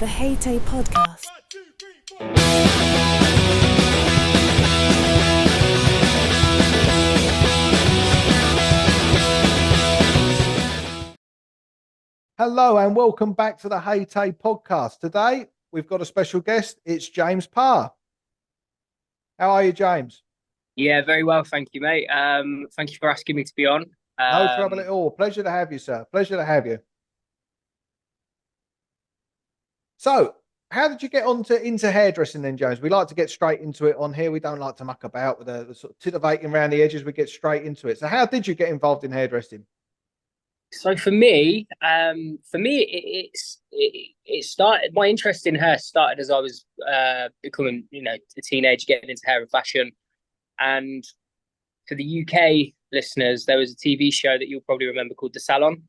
the H.A.T.A.E podcast. Hello and welcome back to the H.A.T.A.E podcast. Today we've got a special guest. It's James Parr. How are you, James? Yeah, very well, thank you, mate. Thank you for asking me to be on. No trouble at all. Pleasure to have you, sir. Pleasure to have you. So, how did you get into hairdressing then, James? We like to get straight into it on here. We don't like to muck about with the sort of titivating around the edges. We get straight into it. So, how did you get involved in hairdressing? So for me, it started. My interest in hair started as I was becoming, a teenager, getting into hair and fashion. And for the UK listeners, there was a TV show that you'll probably remember called The Salon.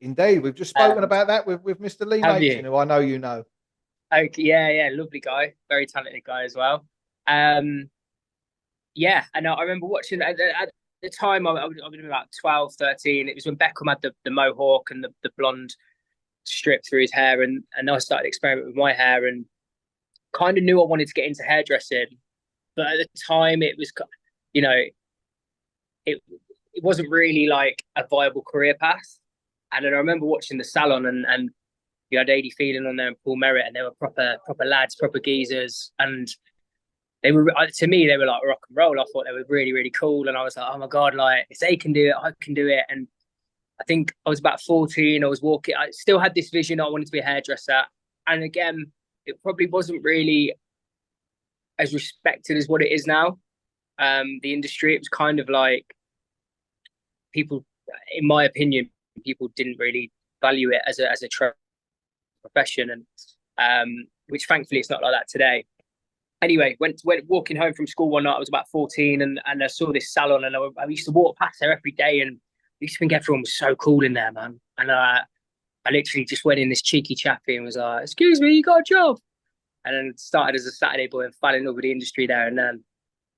Indeed, we've just spoken about that with Mr. Lee Mason, who I know you know. Okay, yeah, lovely guy, very talented guy as well. Yeah, and I remember watching at the time. I would have been about 12, 13. It was when Beckham had the mohawk and the blonde strip through his hair, and I started experimenting with my hair and kind of knew I wanted to get into hairdressing, but at the time it was, it wasn't really like a viable career path. And then I remember watching The Salon, and you had Adi Phelan on there and Paul Merritt, and they were proper lads, proper geezers, and they were, to me, they were like rock and roll. I thought they were really, really cool, and I was like, oh my god, like if they can do it, I can do it. And I think I was about 14. I was walking. I still had this vision. I wanted to be a hairdresser, and again, it probably wasn't really as respected as what it is now. The industry, it was kind of like people, in my opinion, people didn't really value it as a profession, and which thankfully it's not like that today. Anyway, went walking home from school one night. I was about 14, and I saw this salon, and I used to walk past there every day, and I used to think everyone was so cool in there, man. And I literally just went in this cheeky chappy and was like, "Excuse me, you got a job?" And then started as a Saturday boy and fell in love with the industry there. And then,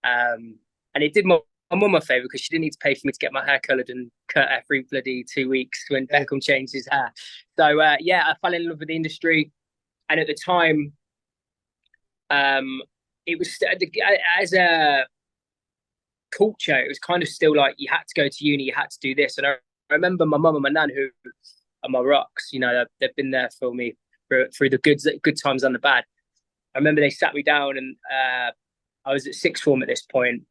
and it did my mum a favour because she didn't need to pay for me to get my hair coloured and cut every bloody 2 weeks when Beckham changed his hair. So yeah, I fell in love with the industry, and at the time, it was as a culture, it was kind of still like you had to go to uni, you had to do this. And I remember my mum and my nan, who are my rocks, they've been there for me through the good times and the bad. I remember they sat me down, and I was at sixth form at this point,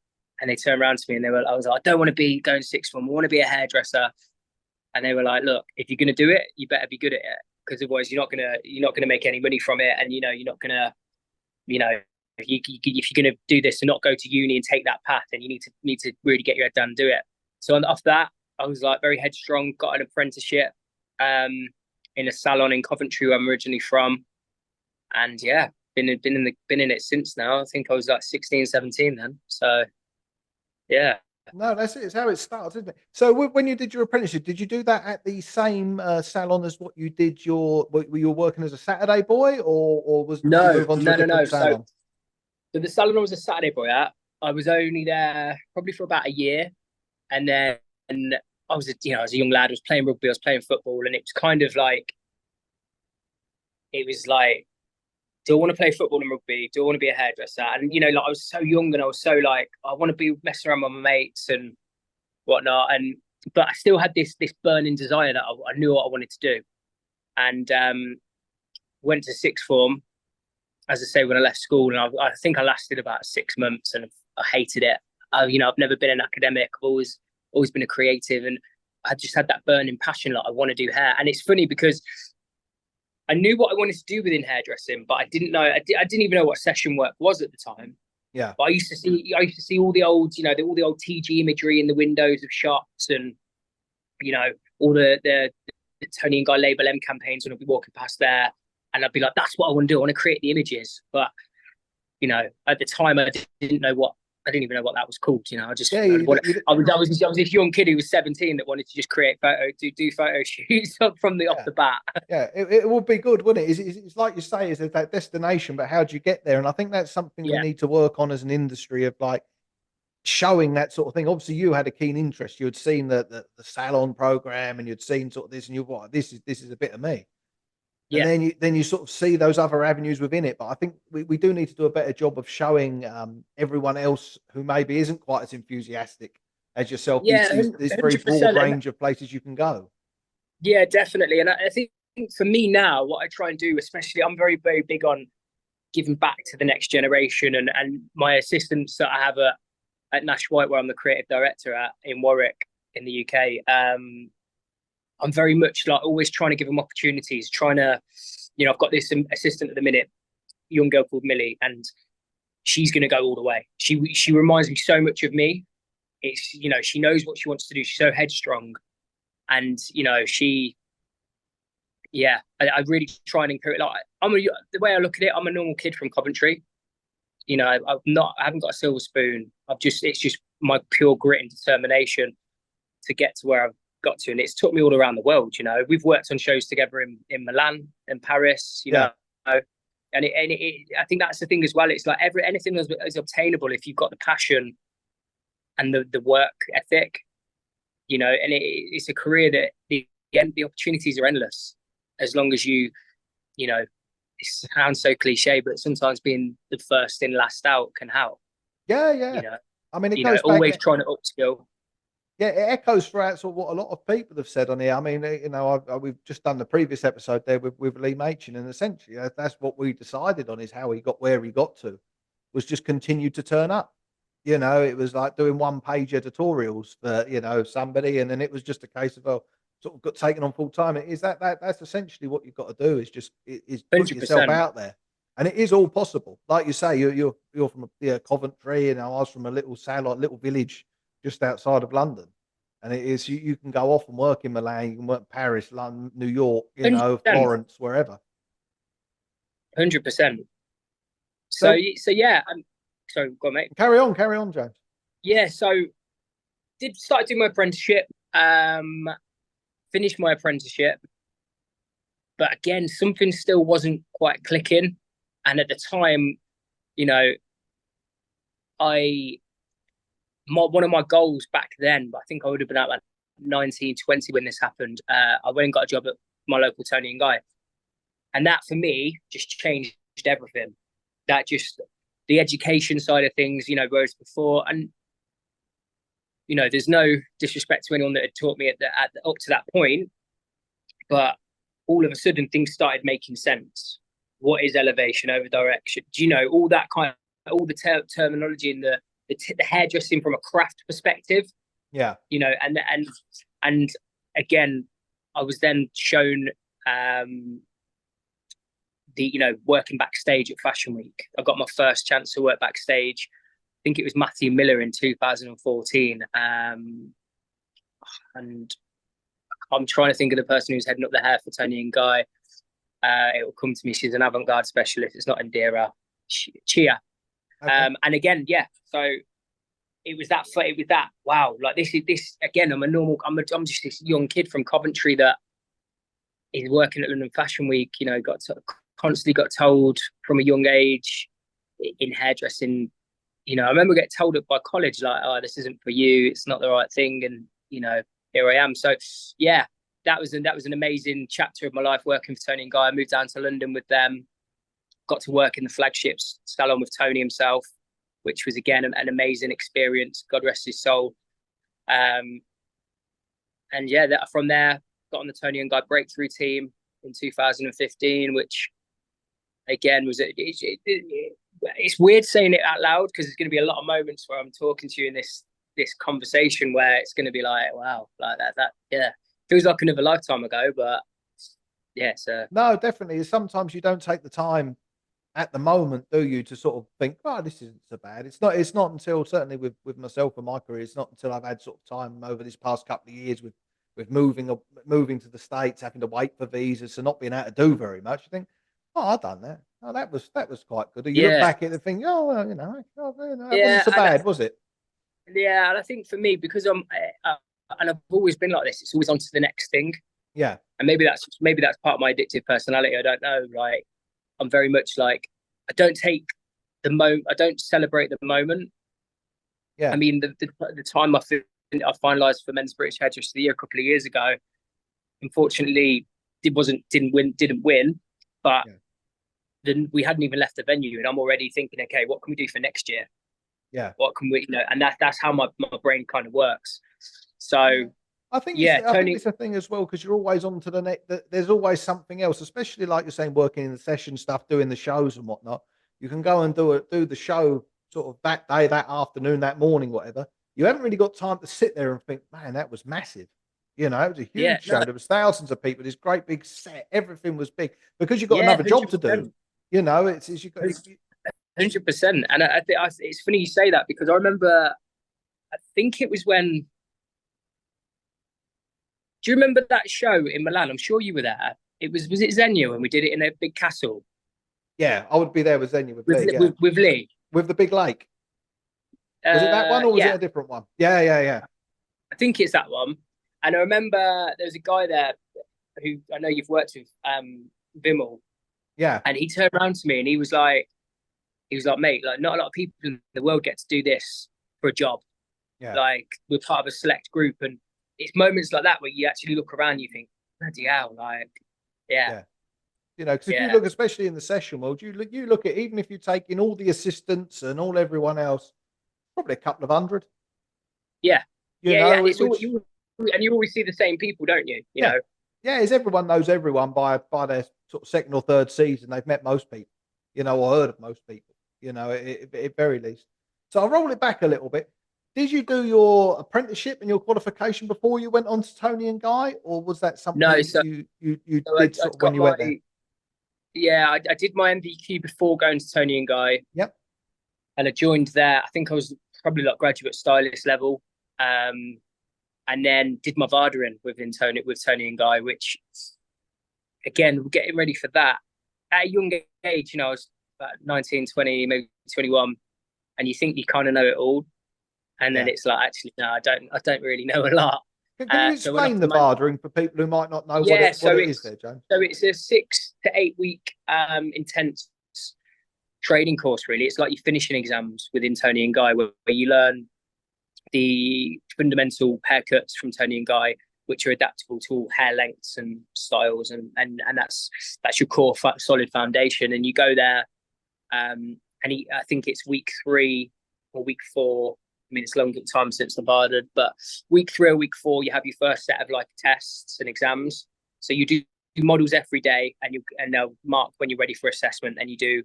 and they turned around to me and I was like, I don't want to be going sixth form, I want to be a hairdresser. And they were like, look, if you're going to do it, you better be good at it, because otherwise you're not gonna make any money from it, and you're not gonna, if you're going to do this and not go to uni and take that path, then you need to really get your head down and do it. So after that, I was like very headstrong, got an apprenticeship in a salon in Coventry, where I'm originally from, and yeah, been in it since now. I think I was like 16, 17 then. So yeah. No, that's it. It's how it starts, isn't it? So when you did your apprenticeship, did you do that at the same salon as what you did were you working as a Saturday boy, or did you move on to a different salon? So the salon I was a Saturday boy at, I was only there probably for about a year, and then I was a young lad. I was playing rugby, I was playing football, and it was kind of like, do I want to play football and rugby? Do I want to be a hairdresser? And like I was so young, and I was so like, I want to be messing around with my mates and whatnot. But I still had this burning desire that I knew what I wanted to do, and went to sixth form, as I say, when I left school, and I think I lasted about 6 months, and I hated it. I've never been an academic. I've always been a creative, and I just had that burning passion, like I want to do hair. And it's funny because I knew what I wanted to do within hairdressing, but I didn't know. I didn't even know what session work was at the time. Yeah. But I used to see all the old, all the old TG imagery in the windows of shops, and all the Tony and Guy Label M campaigns when I'd be walking past there. And I'd be like, that's what I want to do. I want to create the images. But, at the time, I didn't even know what that was called. I just, I was this young kid who was 17 that wanted to just create do photo shoots off the bat. Yeah, it would be good, wouldn't it? It's like you say, is that destination, but how do you get there? And I think that's something we need to work on as an industry, of like showing that sort of thing. Obviously, you had a keen interest. You had seen the salon program, and you'd seen sort of this, and you're this is a bit of me. and Yeah. then you sort of see those other avenues within it. But I think we do need to do a better job of showing everyone else who maybe isn't quite as enthusiastic as yourself Yeah, this very broad 100%. And range of places you can go. yeah, definitely. And I think for me now, what I try and do, especially, I'm very, very big on giving back to the next generation. And my assistants that I have at Nashwhite, where I'm the creative director at in Warwick in the UK, I'm very much like always trying to give them opportunities, trying to, I've got this assistant at the minute, young girl called Millie, and she's going to go all the way. She reminds me so much of me. It's, she knows what she wants to do. She's so headstrong, and yeah, I really try and encourage. Like, the way I look at it, I'm a normal kid from Coventry. I haven't got a silver spoon. It's just my pure grit and determination to get to where I've got to, and it's took me all around the world. We've worked on shows together in Milan and Paris. Yeah. I think that's the thing as well. It's like anything is obtainable if you've got the passion and the work ethic. And it's a career that the opportunities are endless as long as it sounds so cliche, but sometimes being the first in, last out can help. Yeah. I mean, it goes back. Always trying to upskill. Yeah, it echoes throughout sort of what a lot of people have said on here. I mean, we've just done the previous episode there with Lee Machin, and essentially that's what we decided on, is how he got where he got to, was just continue to turn up. It was like doing one page editorials for, somebody, and then it was just a case of, sort of got taken on full time. It is that's essentially what you've got to do, is just is put yourself 100%. out there. And it is all possible. Like you say, you're from Coventry, and I was from a little satellite, little village just outside of London. And it is, you can go off and work in Milan, you can work in Paris, London, New York, 100%. Florence, wherever. 100%. So So yeah, so go on, mate. carry on, James. Yeah, so did start doing my apprenticeship. Finished my apprenticeship, but again, something still wasn't quite clicking. And at the time, one of my goals back then, but I think I would have been at like 19, 20 when this happened. I went and got a job at my local Tony and Guy, and that for me just changed everything. That just the education side of things, whereas before, and there's no disrespect to anyone that had taught me up to that point, but all of a sudden things started making sense. What is elevation over direction? Do all that all the terminology and the hairdressing from a craft perspective? Yeah. And again, I was then shown working backstage at Fashion Week. I got my first chance to work backstage. I think it was Matthew Miller in 2014. And I'm trying to think of the person who's heading up the hair for Tony and Guy. It will come to me. She's an avant-garde specialist. It's not Indira. Chia. Okay. And again, yeah. So it was that. Wow. Like this again. I'm just this young kid from Coventry that is working at London Fashion Week. Constantly got told from a young age in hairdressing. I remember getting told it by college, like, "Oh, this isn't for you. It's not the right thing." And here I am. So yeah, that was an amazing chapter of my life working for Tony and Guy. I moved down to London with them. Got to work in the flagship salon with Tony himself, which was again an amazing experience. God rest his soul. And yeah, from there got on the Tony and Guy breakthrough team in 2015, which again was it's weird saying it out loud, because there's going to be a lot of moments where I'm talking to you in this conversation where it's going to be like, wow, like that yeah, feels like another lifetime ago. But yeah, so no, definitely. Sometimes you don't take the time at the moment, do you, to sort of think, oh, this isn't so bad. It's not until, certainly with myself and my career, it's not until I've had sort of time over this past couple of years with moving to the States, having to wait for visas, so not being able to do very much. You think, oh, I've done that. Oh, that was quite good. And you look back at it and think, oh, well, that wasn't so bad, was it? Yeah, and I think for me, because and I've always been like this, it's always on to the next thing. Yeah. And maybe that's part of my addictive personality. I don't know. Like, I'm very much like, I don't celebrate the moment. Yeah. I mean, the time I finalised for Men's British Hairdresser of the Year a couple of years ago, unfortunately, didn't win, but Yeah. then we hadn't even left the venue, and I'm already thinking, okay, what can we do for next year? Yeah. What can we, and that's how my brain kind of works. So Yeah. I think yeah, Tony. it's a thing as well, because you're always on to the next. There's always something else, especially like you're saying, working in the session stuff, doing the shows and whatnot. You can go and do the show sort of that day, that afternoon, that morning, whatever. You haven't really got time to sit there and think, man, that was massive. You know, it was a Yeah, huge no, show. There was thousands of people. This great big set. Everything was big because you've got yeah, another job to do. 100%. You know, it's you got. 100%. And I think it's funny you say that, because I remember, I think it was when. Do you remember that show in Milan? I'm sure you were there. Was it Xenia when we did it in a big castle Yeah, I would be there with Xenia with with Lee. Yeah, with Lee? with the big lake. Was it that one or was it Yeah, a different one? Yeah, yeah, yeah, I think it's that one. And I remember there was a guy there who I know you've worked with, Vimal, yeah, and he turned around to me and he was like, mate, like not a lot of people in the world get to do this for a job. yeah, Like we're part of a select group, and it's moments like that where you actually look around, and you think, bloody hell, like, yeah, yeah. You know, because if you yeah, look, especially in the session world, you look at, even if you take in all the assistants and all everyone else, probably a couple of hundred. yeah, You yeah. know, And it's all which you, and you always see the same people, don't you? You yeah, know, yeah, is everyone knows everyone by their sort of second or third season. They've met most people, you know, or heard of most people, you know, at very least. So I'll roll it back a little bit. Did you do your apprenticeship and your qualification before you went on to Tony and Guy, or was that no. something So, you did sort I'd of when got you went there? my, I did my MVQ before going to Tony and Guy, Yep. and I joined there. I think I was probably like graduate stylist level, um, and then did my Vardering with Tony and Guy, which again, getting ready for that at a young age. You know, I was about 19, 20, maybe 21, and you think you kind of know it all, and then Yeah. it's like, actually, no, I don't really know a lot. Can you So I went off explain to the Man. Vardering for people who might not know Yeah, what it is there, James? so it's a 6 to 8 week intense training course. Really, it's like you're finishing exams within Tony and Guy, where you learn the fundamental haircuts from Tony and Guy, which are adaptable to all hair lengths and styles, and that's your core solid foundation. And you go there, I think it's week 3 or week 4. I mean, it's a long time since the Barded, but week 3 or week 4, you have your first set of like tests and exams. So you do models every day, and they'll mark when you're ready for assessment, and you do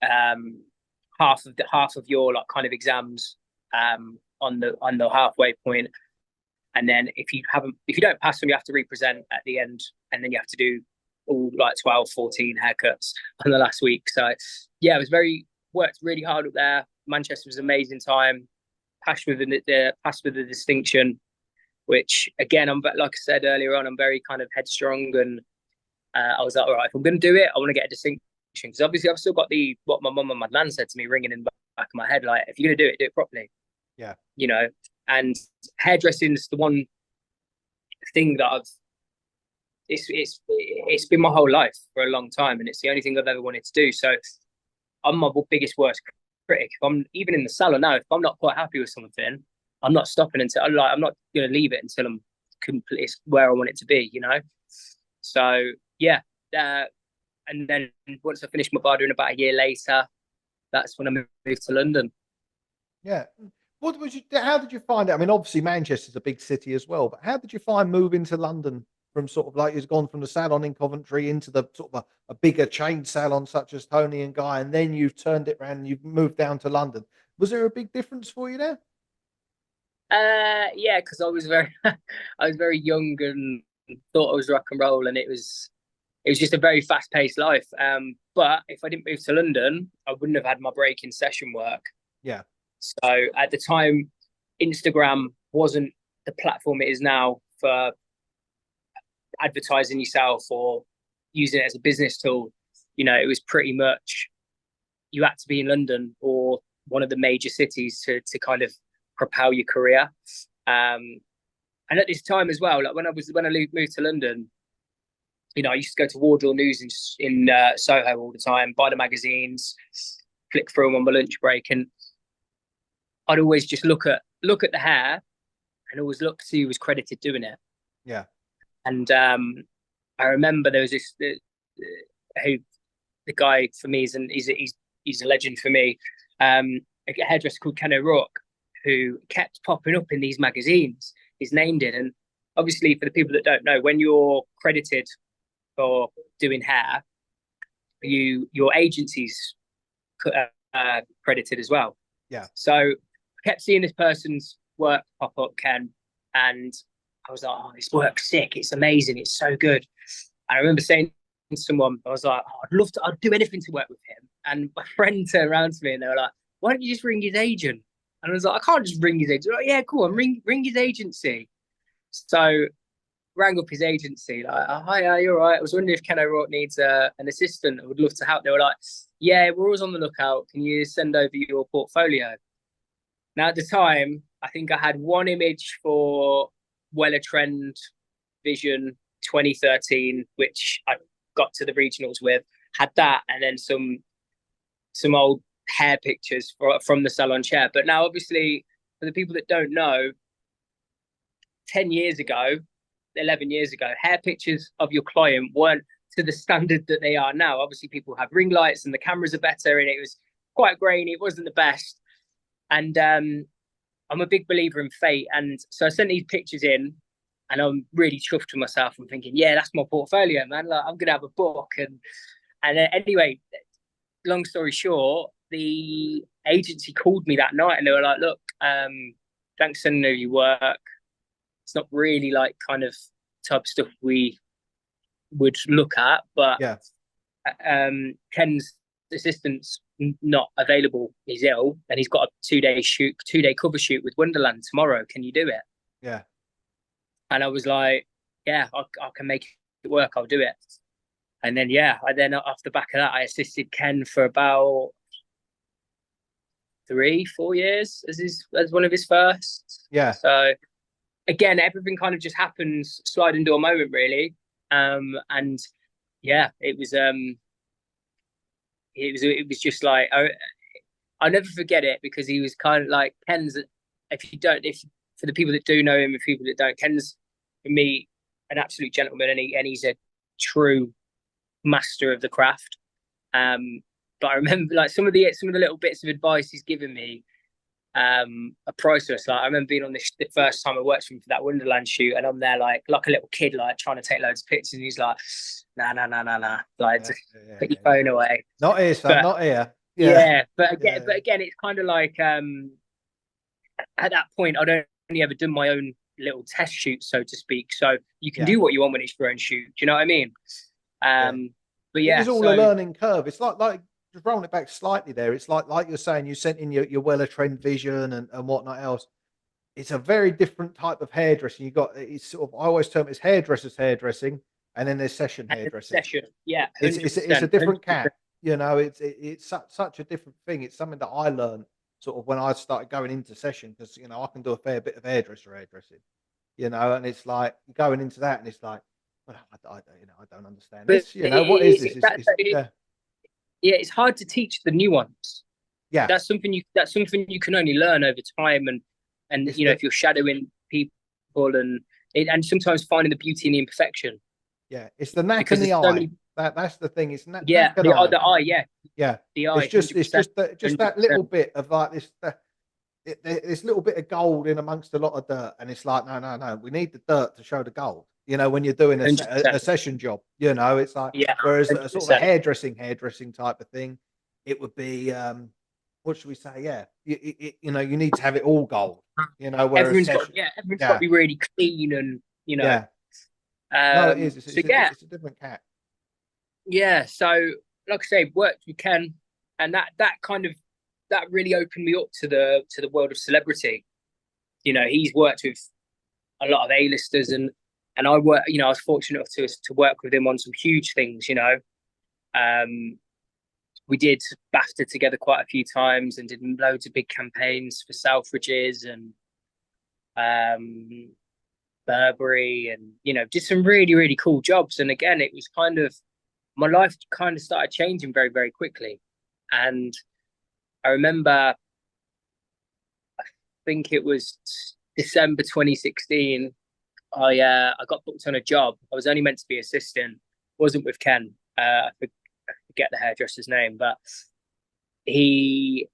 half of your like kind of exams on the halfway point. And then if you don't pass them, you have to represent at the end, and then you have to do all like 12, 14 haircuts on the last week. So yeah, it was worked really hard up there. Manchester was an amazing time. Passed with the distinction, which again, like I said earlier on, I'm very kind of headstrong, and I was like, all right, if I'm going to do it, I want to get a distinction, because obviously I've still got what my mum and my nan said to me ringing in the back of my head, like, if you're going to do it properly. Yeah. You know, and hairdressing's the one thing that it's been my whole life for a long time, and it's the only thing I've ever wanted to do. So I'm my biggest worst critic. If I'm even in the salon now, if I'm not quite happy with something, I'm not stopping until I'm not going to leave it until I'm completely where I want it to be. You know, so yeah. And then once I finished my Bardering about a year later, that's when I moved to London. Yeah. What was you? How did you find it? I mean, obviously Manchester's a big city as well, but how did you find moving to London from sort of like you've gone from the salon in Coventry into the sort of a bigger chain salon such as Tony and Guy, and then you've turned it around and you've moved down to London. Was there a big difference for you there? Yeah, because I was very I was very young and thought I was rock and roll, and it was just a very fast paced life. But if I didn't move to London, I wouldn't have had my break in session work. Yeah. So at the time, Instagram wasn't the platform it is now for advertising yourself or using it as a business tool. You know, it was pretty much you had to be in London or one of the major cities to kind of propel your career. And at this time as well, like when I moved to London, you know, I used to go to Wardle News in Soho all the time, buy the magazines, flick through them on my lunch break, and I'd always just look at the hair and always look to see who was credited doing it. Yeah. And I remember there was this who the guy for me is, and he's a legend for me. A hairdresser called Ken O'Rourke, who kept popping up in these magazines. His name did, and obviously for the people that don't know, when you're credited for doing hair, your agency's credited as well. Yeah. So I kept seeing this person's work pop up, Ken, and I was like, oh, this work's sick. It's amazing. It's so good. I remember saying to someone, I was like, oh, I'd do anything to work with him. And my friend turned around to me and they were like, why don't you just ring his agent? And I was like, I can't just ring his agent. Like, yeah, cool. Ring his agency. So rang up his agency, like, oh, hi, you're right. I was wondering if Ken O'Rourke needs an assistant. I would love to help. They were like, yeah, we're always on the lookout. Can you send over your portfolio? Now, at the time, I think I had one image for Weller Trend Vision 2013, which I got to the regionals with, had that, and then some old hair pictures from the salon chair. But now, obviously, for the people that don't know, 10 years ago, 11 years ago, hair pictures of your client weren't to the standard that they are now. Obviously, people have ring lights and the cameras are better, and it was quite grainy. It wasn't the best. And I'm a big believer in fate. And so I sent these pictures in, and I'm really chuffed with myself. I'm thinking, yeah, that's my portfolio, man. Like, I'm going to have a book. And anyway, long story short, the agency called me that night and they were like, look, thanks for sending over your work. It's not really like kind of type of stuff we would look at, but yeah, Ken's assistant's not available. He's ill and he's got a 2-day cover shoot with Wonderland tomorrow. Can you do it? Yeah. And I was like, yeah, I can make it work. I'll do it. And then, yeah, off the back of that, I assisted Ken for about 3-4 years as one of his first. Yeah. So again, everything kind of just happens sliding door moment, really. And yeah, it was just like I'll never forget it, because he was kind of like, Ken's, if for the people that do know him and people that don't, Ken's for me an absolute gentleman, and he's a true master of the craft. But I remember like some of the little bits of advice he's given me are priceless. Like I remember being on the first time I worked for him for that Wonderland shoot, and I'm there like a little kid, like trying to take loads of pictures, and he's like, nah, like just put your phone away. Not here, son, not here. Yeah, but again, it's kind of like at that point I'd only ever done my own little test shoot, so to speak. So you can do what you want when it's your own shoot. Do you know what I mean? But yeah, it's all a learning curve. It's like just rolling it back slightly there. It's like you're saying, you sent in your Weller Trend Vision and whatnot else. It's a very different type of hairdressing. It's sort of, I always term it as hairdressing, and then there's session hairdressing. Yeah, it's a different cat. You know, it's such a different thing. It's something that I learned sort of when I started going into session, because you know I can do a fair bit of hairdressing. You know, and it's like going into that, and it's like, well, I don't understand this. You know, what is this? Yeah, it's hard to teach the nuance. Yeah, that's something you can only learn over time, and you know, if you're shadowing people and sometimes finding the beauty in the imperfection. Yeah, it's the knack and the eye. That's the thing. It's the eye. Yeah, the eye. It's just that little bit of like this little bit of gold in amongst a lot of dirt, and it's like, no, we need the dirt to show the gold. You know, when you're doing a session job, you know, it's like, whereas a sort of a hairdressing type of thing, it would be, what should we say? Yeah, you know, you need to have it all gold. You know, whereas everyone's got to be really clean, and you know. Yeah. No, it is. It's a different cat. Yeah. So, like I say, worked with Ken, and that really opened me up to the world of celebrity. You know, he's worked with a lot of A-listers, and I was fortunate enough to work with him on some huge things. You know, we did BAFTA together quite a few times, and did loads of big campaigns for Selfridges and Burberry, and you know, did some really, really cool jobs. And again, it was kind of, my life kind of started changing very, very quickly. And I remember, I think it was December 2016, I got booked on a job. I was only meant to be assistant. Wasn't with Ken. I forget the hairdresser's name, but he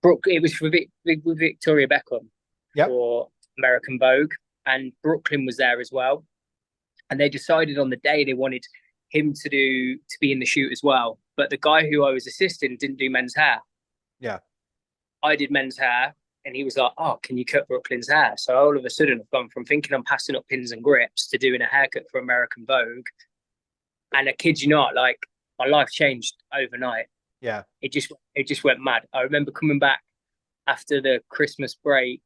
Brooke. It was for with Victoria Beckham Yep. for American Vogue, and Brooklyn was there as well. And they decided on the day they wanted him to be in the shoot as well. But the guy who I was assisting didn't do men's hair. Yeah. I did men's hair, and he was like, "Oh, can you cut Brooklyn's hair?" So all of a sudden, I've gone from thinking I'm passing up pins and grips to doing a haircut for American Vogue. And I kid you not, like my life changed overnight. Yeah. It just went mad. I remember coming back after the Christmas break,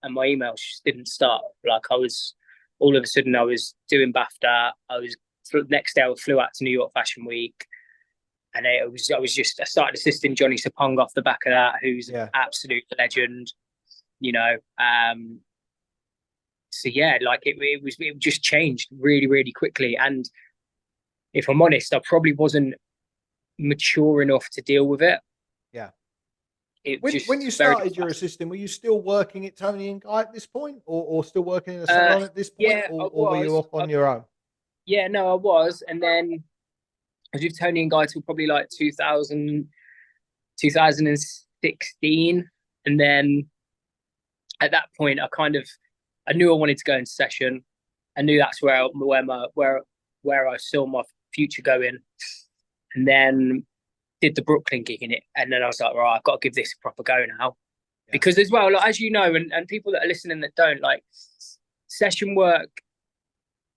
and my emails just didn't stop. Like I was all of a sudden I was doing BAFTA. I was next day I flew out to New York Fashion Week, and I started assisting Johnny Sapong off the back of that, who's an Yeah. absolute legend. You know, so yeah, like it just changed really really quickly. And if I'm honest, I probably wasn't mature enough to deal with it. Yeah. It When you just very started your fast. assistant, were you still working at Tony and Guy at this point, or still working in a Uh, salon at this point, yeah, I or were you was. off on your own? Yeah, no, I was. And then I was with Tony and Guy till probably like 2016. And then at that point, I knew I wanted to go into session. I knew that's where I saw my future going. And then did the Brooklyn gig in it. And then I was like, right, I've got to give this a proper go now. Yeah. Because as well, like, as you know, and people that are listening that don't, like, session work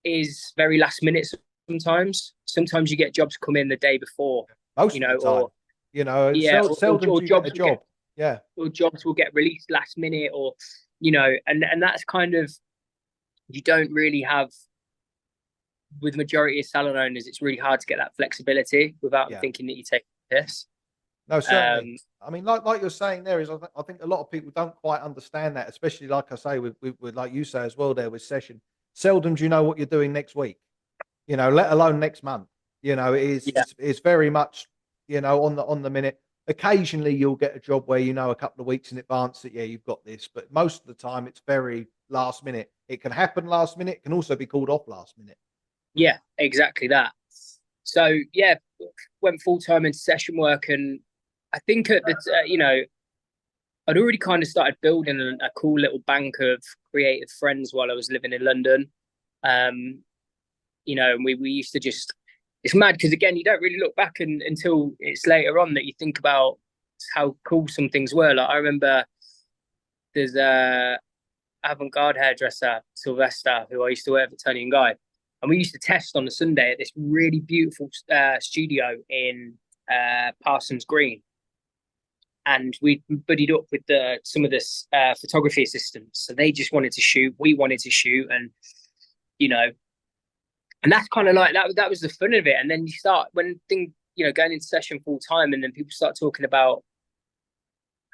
is very last minute sometimes. Sometimes you get jobs come in the day before, Most you of the know, time, or it's yeah, seldom or do you get a jobs will job. Yeah. or jobs will get released last minute, or and that's kind of, you don't really have, with majority of salon owners, it's really hard to get that flexibility without them Yeah. thinking that you take this. No, certainly. Um, I mean, like you're saying there is, I think a lot of people don't quite understand that, especially like I say with like you say as well there with session. Seldom do you know what you're doing next week, let alone next month. yeah, It's very much, on the minute. Occasionally you'll get a job where a couple of weeks in advance that you've got this, but most of the time it's very last minute. It can happen last minute, it can also be called off last minute. yeah, exactly that. So yeah, went full time into session work, and I think at the I'd already kind of started building a cool little bank of creative friends while I was living in London. Um, and we used to just, it's mad because again, you don't really look back until it's later on that you think about how cool some things were. Like I remember there's a avant-garde hairdresser, Sylvester, who I used to work for Tony and Guy. And we used to test on a Sunday at this really beautiful studio in Parsons Green. And we buddied up with some of the photography assistants. So they just wanted to shoot. We wanted to shoot. And that's kind of like, that was the fun of it. And then you start, going into session full time, and then people start talking about,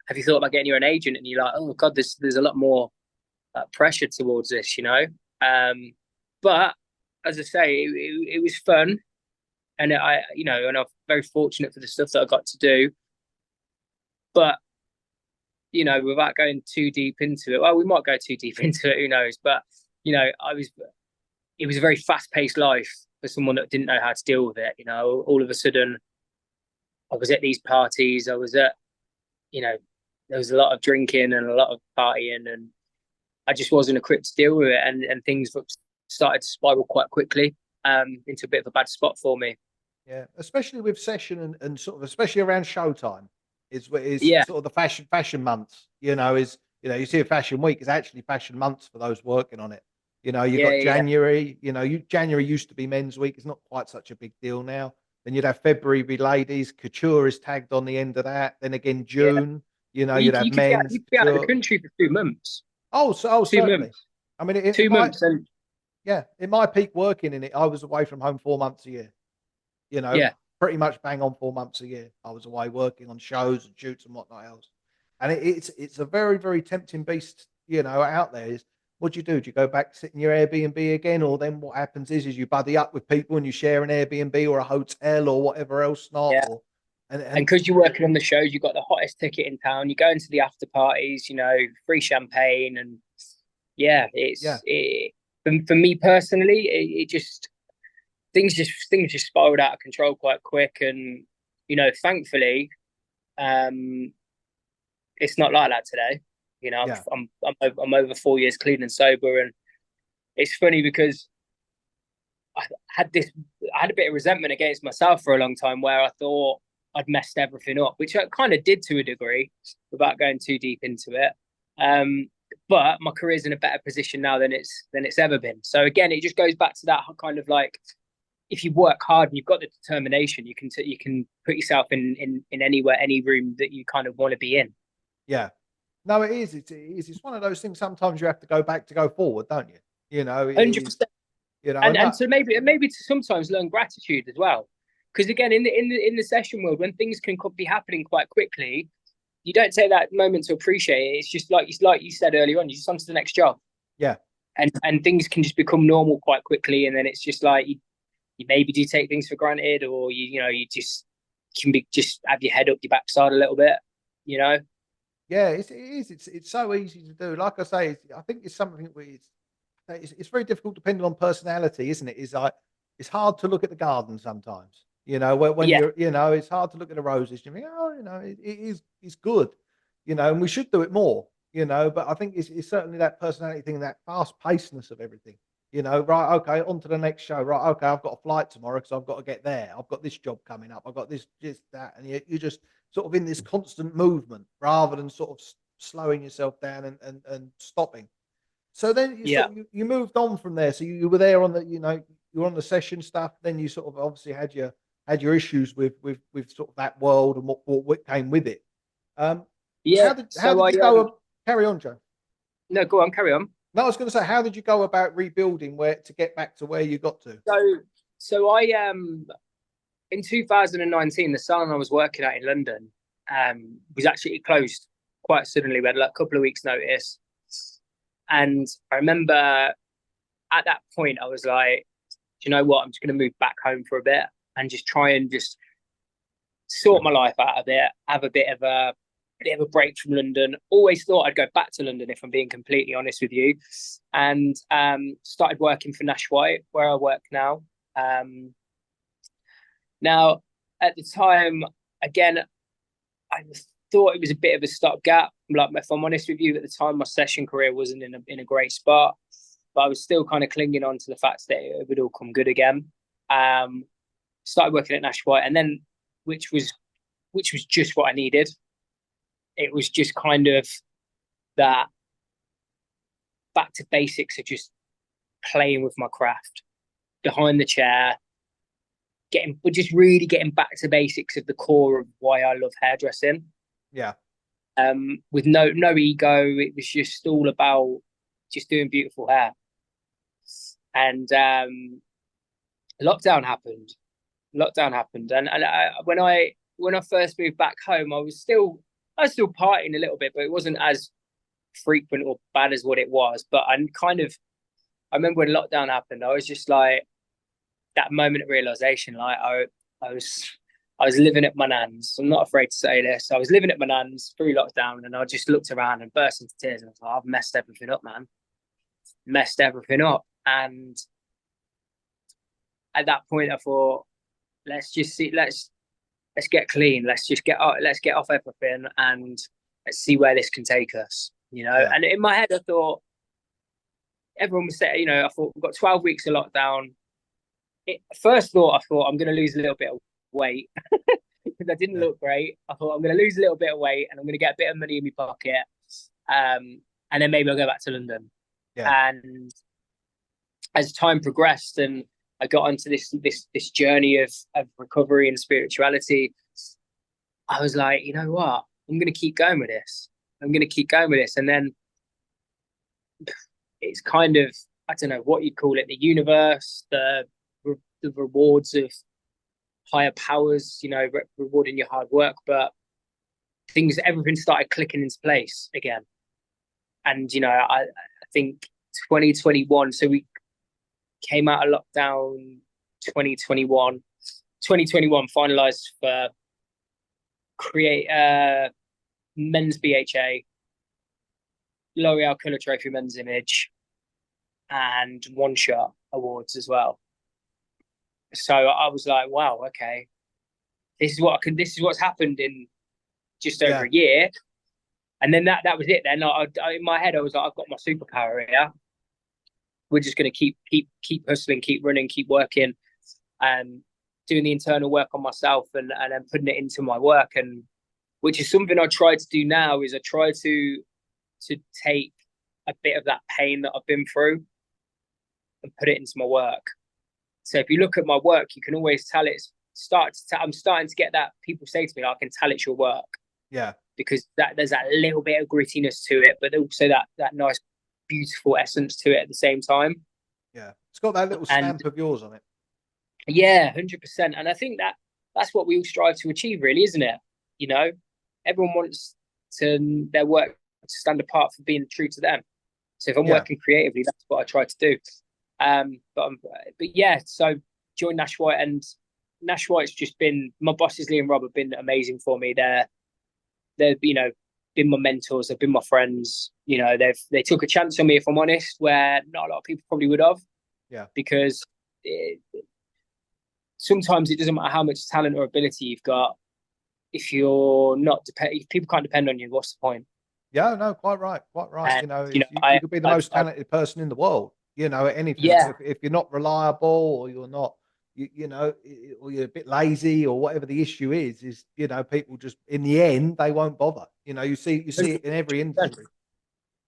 have you thought about getting your own agent? And you're like, oh God, there's a lot more pressure towards this, But as I say, it was fun. And and I'm very fortunate for the stuff that I got to do. But, without going too deep into it, well, we might go too deep into it, who knows? But, it was a very fast paced life for someone that didn't know how to deal with it. All of a sudden, I was at these parties, there was a lot of drinking and a lot of partying, and I just wasn't equipped to deal with it. And things started to spiral quite quickly into a bit of a bad spot for me. Yeah, especially with session and sort of, especially around showtime is Yeah, sort of the fashion months, you see a fashion week is actually fashion months for those working on it. You've yeah, got yeah, January, January used to be men's week. It's not quite such a big deal now. Then you'd have February be ladies, couture is tagged on the end of that. Then again, yeah. June, Well, you'd have men's you could be out of the couture. country for 2 months. Oh, Two certainly. months. I mean, Two months, and yeah, in my peak working in it, I was away from home 4 months a year. you know, yeah, pretty much bang on 4 months a year. I was away working on shows and shoots and whatnot else. And it's a very, very tempting beast, out there. Is what do you do? Do you go back, sit in your Airbnb again? Or then what happens is you buddy up with people and you share an Airbnb or a hotel or whatever else not. yeah. Or And and because you're working on the shows, you've got the hottest ticket in town. You go into the after parties, free champagne, and yeah, yeah, for me personally, it just things just spiraled out of control quite quick, and thankfully, um, it's not like that today. Yeah. I'm over 4 years clean and sober, and it's funny because I had a bit of resentment against myself for a long time, where I thought I'd messed everything up, which I kind of did to a degree, without going too deep into it. But my career's in a better position now than it's ever been. So again, it just goes back to that kind of like, if you work hard and you've got the determination, you can put yourself in anywhere, any room that you kind of want to be in. Yeah. No, it is. It's one of those things. Sometimes you have to go back to go forward, don't you? It is. 100%. And And that, so maybe to sometimes learn gratitude as well, because again, in the session world, when things can be happening quite quickly, you don't take that moment to appreciate it. It's just like you said earlier on, you're just on to the next job, yeah, and things can just become normal quite quickly, and then it's just like you maybe do take things for granted, or you just can be just have your head up your backside a little bit, you know. yeah. It is. It's so easy to do. Like I say, I think it's something it's very difficult depending on personality, isn't it? It's like it's hard to look at the garden sometimes. When Yeah, you're, it's hard to look at the roses. You think, oh, it's good, and we should do it more, But I think it's certainly that personality thing, that fast pacedness of everything. Right? Okay, on to the next show. Right? Okay, I've got a flight tomorrow because I've got to get there. I've got this job coming up. I've got this, that, and you're just sort of in this constant movement rather than sort of slowing yourself down and stopping. So then yeah, you moved on from there. So you were there on the, you were on the session stuff. Then you sort of obviously had your issues with sort of that world and what came with it. Um, yeah. how So did you go? Carry on, Joe. no, go on, carry on. No, I was going to say, how did you go about rebuilding where to get back to where you got to? So I in 2019, the salon I was working at in London was actually closed quite suddenly. We had like a couple of weeks' notice, and I remember at that point I was like, do you know what? I'm just going to move back home for a bit and just try and just sort my life out a bit, have a bit of a break from London. Always thought I'd go back to London, if I'm being completely honest with you, and started working for Nashwhite, where I work now. Now, at the time, again, I thought it was a bit of a stopgap. Like, if I'm honest with you, at the time, my session career wasn't in a great spot, but I was still kind of clinging on to the fact that it would all come good again. Started working at Nashwhite, and then which was just what I needed. It was just kind of that back to basics of just playing with my craft behind the chair, just really getting back to basics of the core of why I love hairdressing. Yeah. With no ego, it was just all about just doing beautiful hair. And lockdown happened. And when I first moved back home, I was still partying a little bit, but it wasn't as frequent or bad as what it was. But I remember when lockdown happened, I was just like, that moment of realization, like I was living at my nan's. I'm not afraid to say this. I was living at my nan's through lockdown, and I just looked around and burst into tears. And I was like, I've messed everything up, man. Messed everything up. And at that point, I thought, let's just see, let's get clean. Let's get off everything, and let's see where this can take us. Yeah. And in my head, I thought, everyone was saying, I thought we've got 12 weeks of lockdown. First thought, I thought I'm going to lose a little bit of weight because I didn't Yeah. look great. I thought I'm going to lose a little bit of weight and I'm going to get a bit of money in my pocket, and then maybe I'll go back to London. Yeah. And as time progressed and I got onto this journey of recovery and spirituality, I was like, you know what? I'm going to keep going with this. And then it's kind of, I don't know what you'd call it, the universe, the rewards of higher powers, rewarding your hard work, but everything started clicking into place again. And I think 2021, so we came out of lockdown 2021 finalized for create men's BHA, L'Oreal Colour Trophy men's image, and One Shot awards as well. So I was like, wow, okay, this is what I can. This is what's happened in just over Yeah. a year. And then that was it. Then in my head, I was like, I've got my superpower here. We're just going to keep hustling, keep running, keep working, and doing the internal work on myself, and then putting it into my work. And which is something I try to do now. Is I try to take a bit of that pain that I've been through and put it into my work. So if you look at my work, you can always tell I'm starting to get that. People say to me, I can tell it's your work. Yeah. Because there's that little bit of grittiness to it, but also that nice, beautiful essence to it at the same time. Yeah. It's got that little stamp of yours on it. Yeah, 100%. And I think that's what we all strive to achieve, really, isn't it? You know, everyone wants their work to stand apart for being true to them. So if I'm working creatively, that's what I try to do. But yeah, so joined Nashwhite, and Nashwhite's just been, my bosses Lee and Rob have been amazing for me. They've been my mentors, they've been my friends. They took a chance on me, if I'm honest, where not a lot of people probably would have. Yeah. Because sometimes it doesn't matter how much talent or ability you've got, if people can't depend on you, what's the point? Yeah, no, quite right, quite right. And, you could be the most talented person in the world, at anything. Yeah. If you're not reliable, or you're not, or you're a bit lazy, or whatever the issue is people just, in the end, they won't bother. You see it in every industry.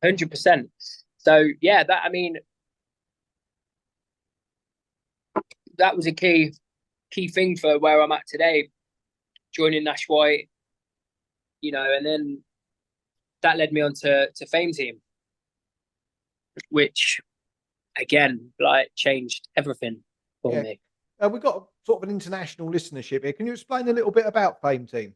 100%. So yeah, that was a key thing for where I'm at today, joining Nashwhite, and then that led me on to Fame Team, which again, like, changed everything for me. We've got sort of an international listenership here. Can you explain a little bit about Fame Team?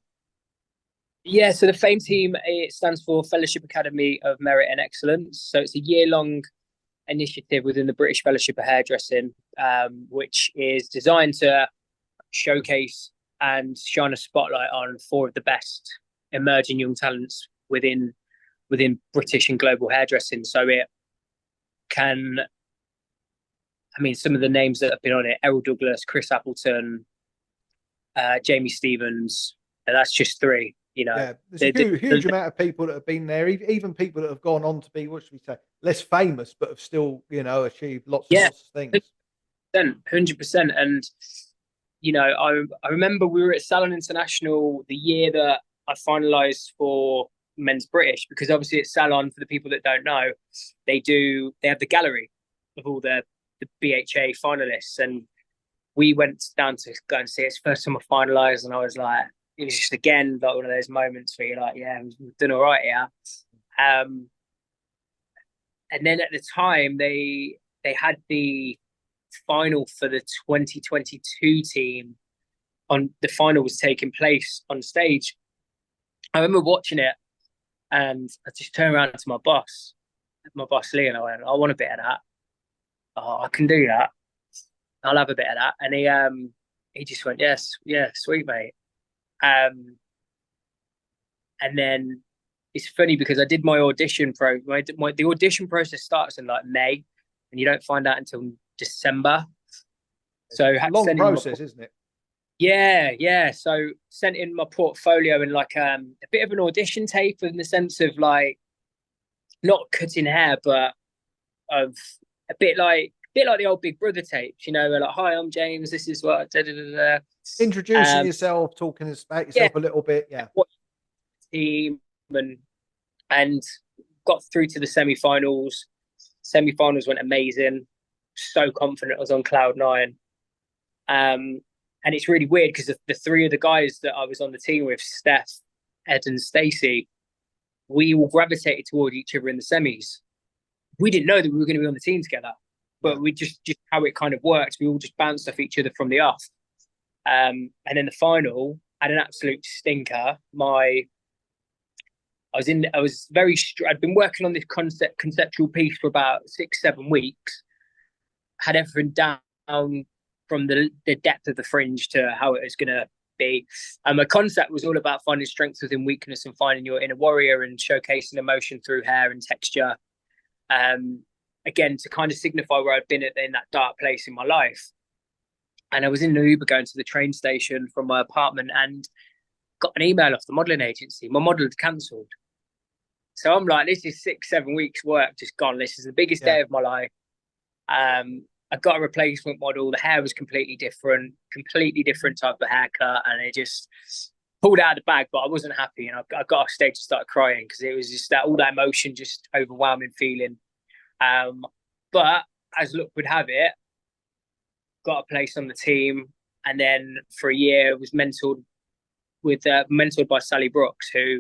Yeah, so the Fame Team, it stands for Fellowship Academy of Merit and Excellence. So it's a year-long initiative within the British Fellowship of Hairdressing, which is designed to showcase and shine a spotlight on 4 of the best emerging young talents within British and global hairdressing. So it can, some of the names that have been on it: Errol Douglas, Chris Appleton, Jamie Stevens, and that's just 3. Yeah, there's a huge amount of people that have been there, even people that have gone on to be, what should we say, less famous, but have still, achieved lots of things. 100%. And, I remember we were at Salon International the year that I finalised for Men's British, because obviously at Salon, for the people that don't know, they have the gallery of all the BHA finalists, and we went down to go and see it. It's the first time I finalised, and I was like, it was just, again, like one of those moments where you're like, yeah, we've done all right here. And then at the time, they had the final for the 2022 team. The final was taking place on stage. I remember watching it, and I just turned around to my boss Lee, and I went, I want a bit of that. Oh, I can do that. I'll have a bit of that. And he just went, yes, yeah, sweet, mate. And then it's funny because I did my audition the audition process starts in like May, and you don't find out until December. So it's a long process, isn't it? Yeah. So sent in my portfolio and like a bit of an audition tape, in the sense of like not cutting hair, but of a bit like the old Big Brother tapes, like, hi, I'm James, this is what introducing yourself, talking about yourself a little bit, team, and got through to the semi-finals. Semi-finals went amazing, so confident, I was on cloud 9. And it's really weird because the 3 of the guys that I was on the team with, Steph, Ed and Stacey, we all gravitated toward each other in the semis. We didn't know that we were going to be on the team together, but we just how it kind of worked. We all just bounced off each other from the off. And then the final had an absolute stinker. I'd been working on this conceptual piece for about 6-7 weeks. Had everything down from the depth of the fringe to how it was going to be. And my concept was all about finding strengths within weakness and finding your inner warrior and showcasing emotion through hair and texture. again, to kind of signify where I'd been in that dark place in my life. And I was in an Uber going to the train station from my apartment and got an email off the modelling agency. My model had cancelled. So I'm like, this is 6-7 weeks work just gone. This is the biggest Yeah. day of my life. I got a replacement model. The hair was completely different type of haircut, and it just pulled out of the bag. But I wasn't happy, and I got off stage and started crying because it was just that all that emotion, just overwhelming feeling. But as luck would have it, got a place on the team, and then for a year was mentored by Sally Brooks, who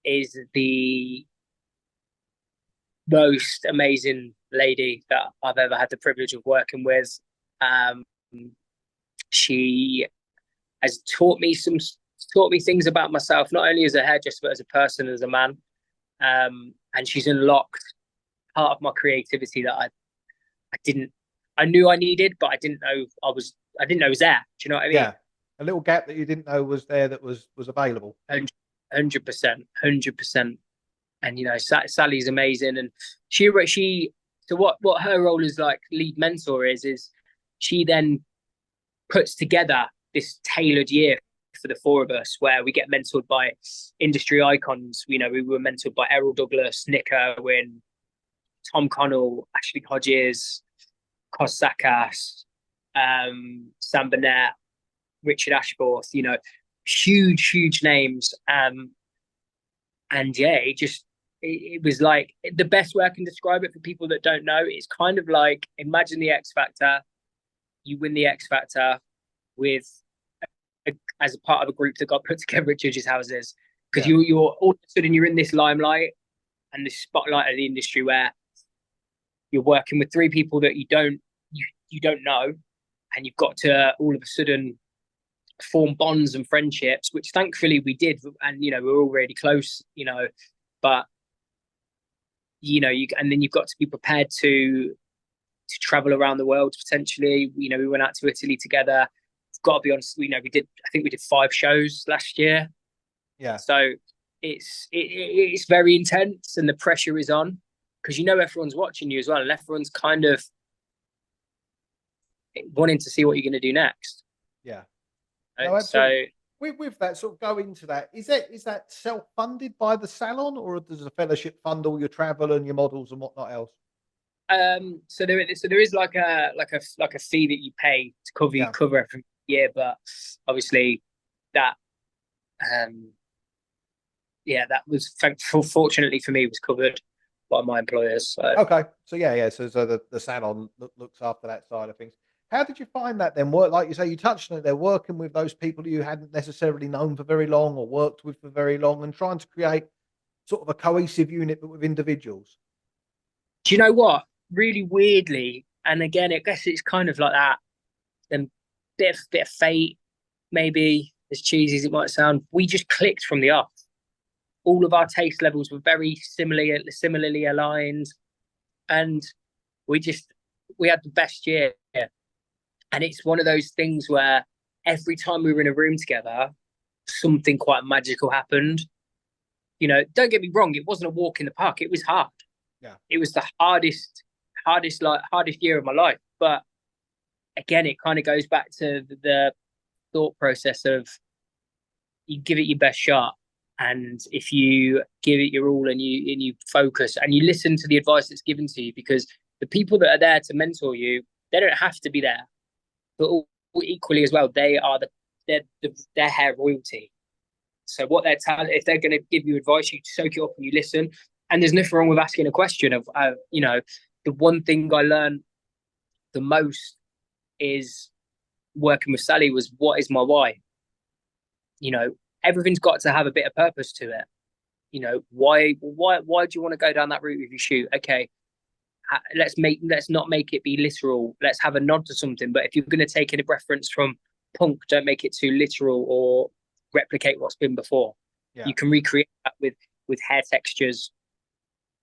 is the most amazing lady that I've ever had the privilege of working with. She has taught me things about myself, not only as a hairdresser but as a person, as a man. And she's unlocked part of my creativity that I knew I needed, but I didn't know it was there. Do you know what I mean? Yeah. A little gap that you didn't know was there that was available. 100%. And you know, Sally's amazing, and so what her role as like lead mentor is she then puts together this tailored year for the four of us, where we get mentored by industry icons. You know, we were mentored by Errol Douglas, Nick Irwin, Tom Connell, Ashley Hodges, Kos Sakas, Sam Burnett, Richard Ashforth. You know, huge names. And yeah, it was like, the best way I can describe it for people that don't know, it's kind of like, imagine the X Factor. You win the X Factor as a part of a group that got put together at judges' houses, because you're all of a sudden you're in this limelight and this spotlight of the industry, where you're working with three people that you don't know, and you've got to all of a sudden form bonds and friendships, which thankfully we did, and you know, we're all really close, you know, but you know, and then you've got to be prepared to travel around the world potentially. You know, we went out to Italy together. I've got to be honest, you know, I think we did 5 shows last year. Yeah. So it's very intense, and the pressure is on, because you know everyone's watching you as well, and everyone's kind of wanting to see what you're going to do next. Yeah. No, so with that, sort of go into that, is that self-funded by the salon, or does the fellowship fund all your travel and your models and whatnot else? So there is like a fee that you pay to cover every year, but obviously that that was fortunately for me was covered by my employers. So. Okay, so so the salon looks after that side of things. How did you find that then? Work, like you say, you touched on it. They're working with those people you hadn't necessarily known for very long or worked with for very long, and trying to create sort of a cohesive unit, but with individuals. Do you know what? Really weirdly, and again, I guess it's kind of like that. Then bit of fate, maybe, as cheesy as it might sound. We just clicked from the off. All of our taste levels were very similarly aligned, and we had the best year. And it's one of those things where every time we were in a room together, something quite magical happened. You know, don't get me wrong, it wasn't a walk in the park. It was hard. Yeah. It was the hardest year of my life. But again, it kind of goes back to the thought process of, you give it your best shot. And if you give it your all, and you focus and you listen to the advice that's given to you, because the people that are there to mentor you, they don't have to be there. But equally as well, they're hair royalty. So what they're telling, if they're going to give you advice, you soak it up and you listen. And there's nothing wrong with asking a question. Of you know, the one thing I learned the most is working with Sally was, what is my why? You know, everything's got to have a bit of purpose to it. You know, why do you want to go down that route if you shoot? Okay, let's not make it be literal. Let's have a nod to something. But if you're going to take a reference from punk, don't make it too literal or replicate what's been before. Yeah. You can recreate that with hair textures,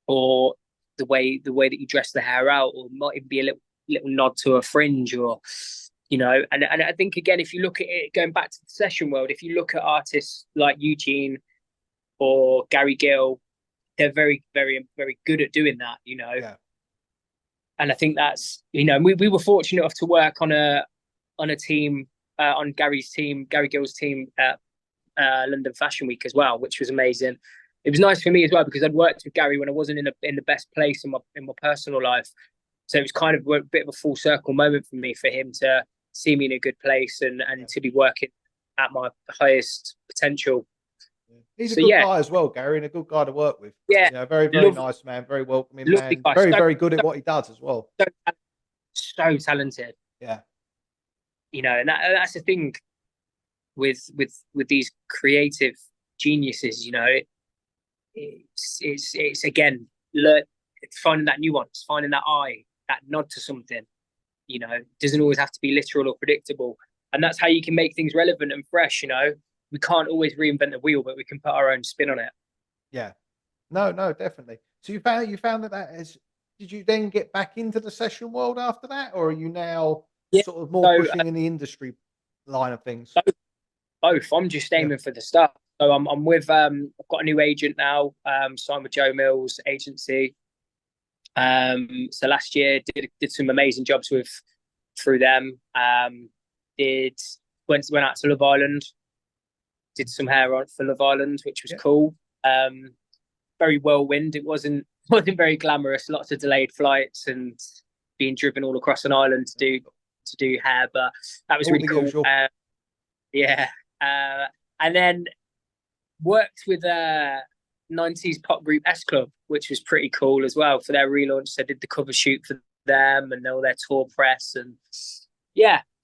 or the way that you dress the hair out, or might even be a little nod to a fringe, or you know. And I think, again, if you look at it going back to the session world, if you look at artists like Eugene or Gary Gill, they're very, very, very good at doing that, you know. Yeah. And I think that's, we were fortunate enough to work on a team, on Gary's team, Gary Gill's team at London Fashion Week as well, which was amazing. It was nice for me as well because I'd worked with Gary when I wasn't in the best place in my personal life. So it was kind of a bit of a full circle moment for me, for him to see me in a good place and to be working at my highest potential. He's a good guy as well, Gary, and a good guy to work with. Yeah, very, very nice man, very welcoming man, guy. very, very good at what he does as well. So talented. Yeah, and that's the thing with these creative geniuses. It's again, finding that nuance, finding that eye, that nod to something. Doesn't always have to be literal or predictable, and that's how you can make things relevant and fresh. We can't always reinvent the wheel, but we can put our own spin on it. Yeah, no, definitely. So you found that is. Did you then get back into the session world after that, or are you now sort of more pushing in the industry line of things? Both. I'm just aiming for the start. So I'm with I've got a new agent now. Signed with Joe Mills agency. So last year did some amazing jobs through them. Went out to Love Island. Did some hair on for Love Island, which was cool. Very whirlwind. It wasn't very glamorous. Lots of delayed flights and being driven all across an island to do hair, but that was really cool. And then worked with a 90s pop group S Club, which was pretty cool as well for their relaunch. So I did the cover shoot for them and all their tour press, and so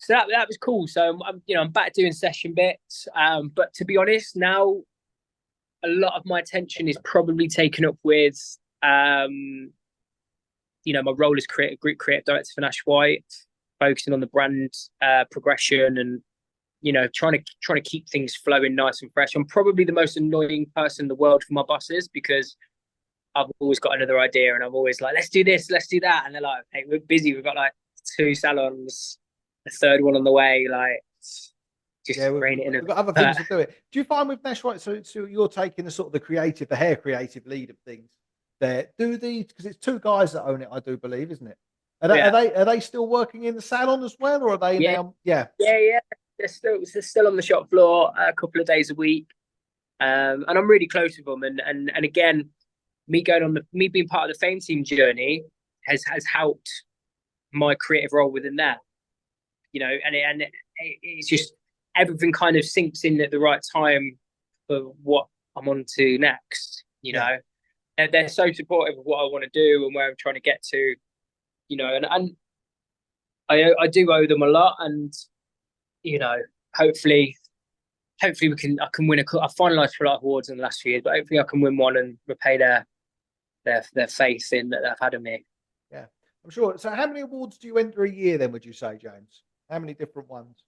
that was cool. So I'm back doing session bits. But to be honest, now a lot of my attention is probably taken up with my role as group creative director for Nashwhite, focusing on the brand progression and trying to keep things flowing nice and fresh. I'm probably the most annoying person in the world for my bosses because I've always got another idea and I'm always like, let's do this, let's do that, and they're like, hey, we're busy, we've got like 2 salons, a third one on the way, like just rein it in. We've got other things to do it. Do you find with Nashwhite, so you're taking the sort of the hair creative lead of things there? Because it's 2 guys that own it, I do believe, isn't it? Are they still working in the salon as well, or are they now? Yeah. They're still on the shop floor a couple of days a week, and I'm really close with them. And again, me being part of the Fame Team journey has helped my creative role within that. And it's just everything kind of sinks in at the right time for what I'm on to next. They're so supportive of what I want to do and where I'm trying to get to. And I do owe them a lot, and hopefully I can win I finalised for a lot of awards in the last few years, but hopefully I can win one and repay their faith in that they've had in me. Yeah, I'm sure. So how many awards do you enter a year then, would you say, James? How many different ones?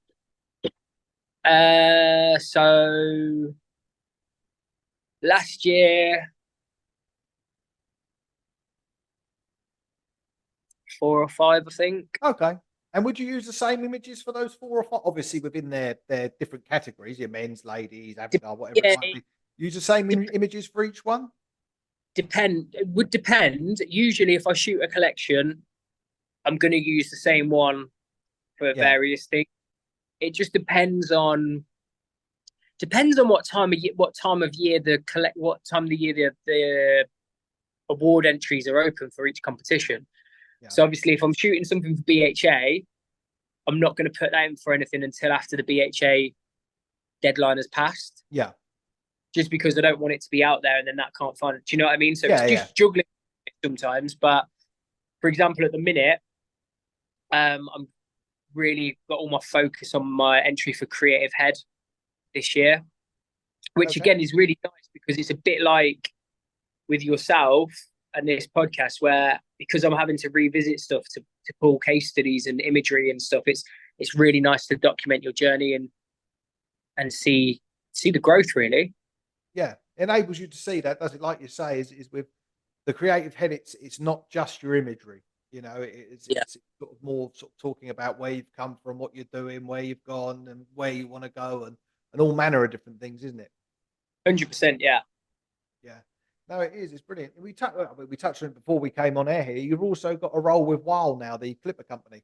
So last year 4 or 5, I think. Okay. And would you use the same images for those 4 or 5? Obviously within their different categories, your men's, ladies, avatar, whatever it might be. Use the same images for each one? It would depend. Usually if I shoot a collection, I'm going to use the same one for various things. It just depends on what time of year the award entries are open for each competition. So obviously, if I'm shooting something for BHA, I'm not going to put that in for anything until after the BHA deadline has passed. Yeah. Just because I don't want it to be out there and then that can't find it. Do you know what I mean? So it's just juggling sometimes. But for example, at the minute, I'm really got all my focus on my entry for Creative Head this year, which again is really nice because it's a bit like with yourself and this podcast where, because I'm having to revisit stuff to pull case studies and imagery and stuff, it's really nice to document your journey and see the growth, really. Yeah, it enables you to see that, does it? Like you say, is with the Creative Head, it's not just your imagery. It's sort of more sort of talking about where you've come from, what you're doing, where you've gone, and where you want to go, and all manner of different things, isn't it? 100%, yeah. Yeah. No, it is. It's brilliant. We touched on it before we came on air here. You've also got a role with Wahl now, the clipper company.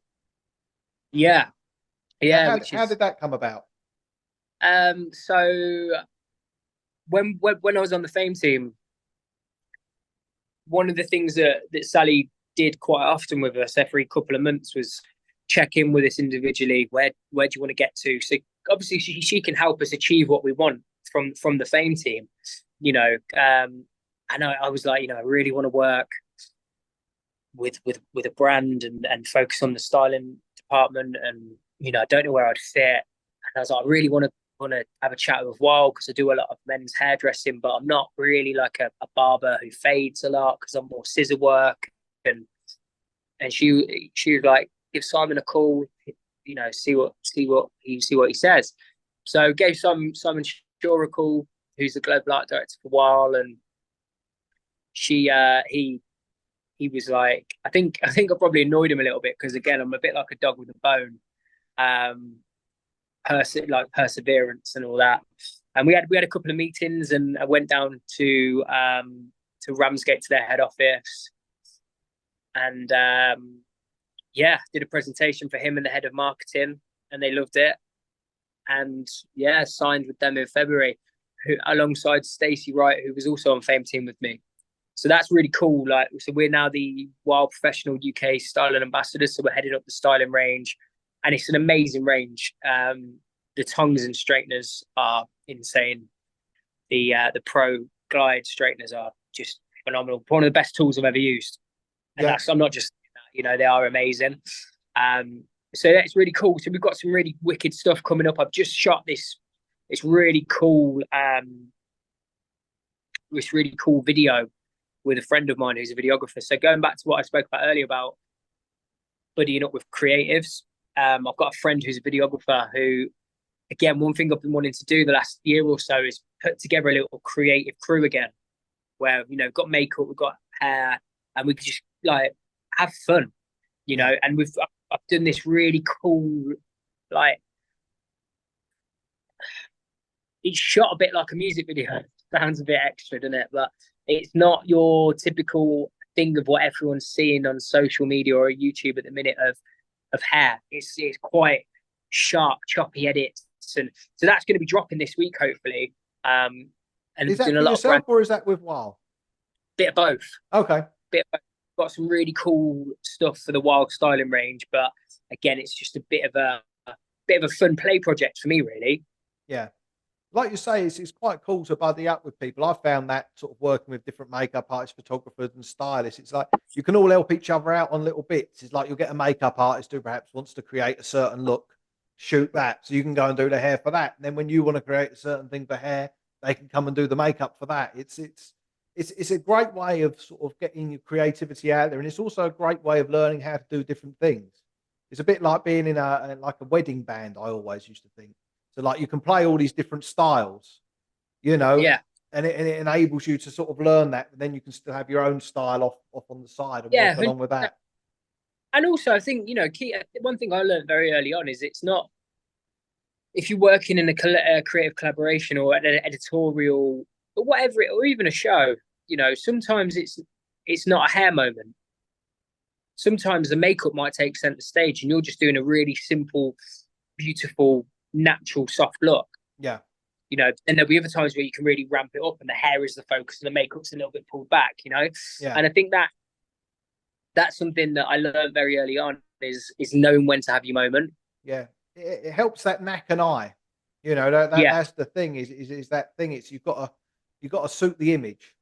Yeah, Yeah, yeah, which how is did that come about? so when I was on the Fame team, one of the things that Sally did quite often with us every couple of months was check in with us individually. Where do you want to get to? So obviously she can help us achieve what we want from the Fame team, you know. And I was like, I really want to work with a brand and focus on the styling department, and I don't know where I'd fit. And I was like, I really want to have a chat with Wahl because I do a lot of men's hairdressing, but I'm not really like a barber who fades a lot because I'm more scissor work. And she was like, give Simon a call, see what he says. So gave Simon Shaw a call, who's the global art director for Wahl, and he was like, I think I probably annoyed him a little bit because again I'm a bit like a dog with a bone, um, like perseverance and all that. And we had a couple of meetings, and I went down to Ramsgate to their head office, and yeah, did a presentation for him and the head of marketing, and they loved it. And yeah, signed with them in February, alongside Stacey Wright, who was also on Fame team with me. So that's really cool. Like, so we're now the Wahl Professional UK Styling Ambassadors. So we're heading up the styling range, and it's an amazing range. The tongs and straighteners are insane. The Pro Glide straighteners are just phenomenal. One of the best tools I've ever used. And Yeah, I'm not just, they are amazing. So that's really cool. So we've got some really wicked stuff coming up. I've just shot this really cool video with a friend of mine who's a videographer. So going back to what I spoke about earlier about buddying up with creatives, I've got a friend who's a videographer who, again, one thing I've been wanting to do the last year or so is put together a little creative crew again, where we've got makeup, we've got hair, and we could just like have fun, yeah. And I've done this really cool, like, it's shot a bit like a music video. Sounds a bit extra, doesn't it? But it's not your typical thing of what everyone's seeing on social media or YouTube at the minute of hair. It's quite sharp, choppy edits, and so that's going to be dropping this week, hopefully. And Is we've that done a for lot of yourself or is that with Wahl? bit of both. Okay. Bit of both. Got some really cool stuff for the Wahl styling range, but again, it's just a bit of a fun play project for me, really. Yeah. Like you say, it's quite cool to buddy up with people. I found that sort of working with different makeup artists, photographers, and stylists. It's like you can all help each other out on little bits. It's like you'll get a makeup artist who perhaps wants to create a certain look, shoot that, so you can go and do the hair for that. And then when you want to create a certain thing for hair, they can come and do the makeup for that. It's a great way of sort of getting your creativity out there, and it's also a great way of learning how to do different things. It's a bit like being in a like a wedding band. I always used to think. So like you can play all these different styles, you know, Yeah, and it enables you to sort of learn that. And then you can still have your own style off on the side and work yeah. along with that. And also, I think one thing I learned very early on is it's not, if you're working in a creative collaboration or an editorial or whatever, or even a show, sometimes it's not a hair moment. Sometimes the makeup might take center stage, and you're just doing a really simple, beautiful, natural, soft look. Yeah, And there'll be other times where you can really ramp it up, and the hair is the focus, and the makeup's a little bit pulled back. yeah, And I think that's something that I learned very early on is knowing when to have your moment. yeah. It helps that knack and eye. Yeah. That's the thing is that thing. It's you've got to suit the image.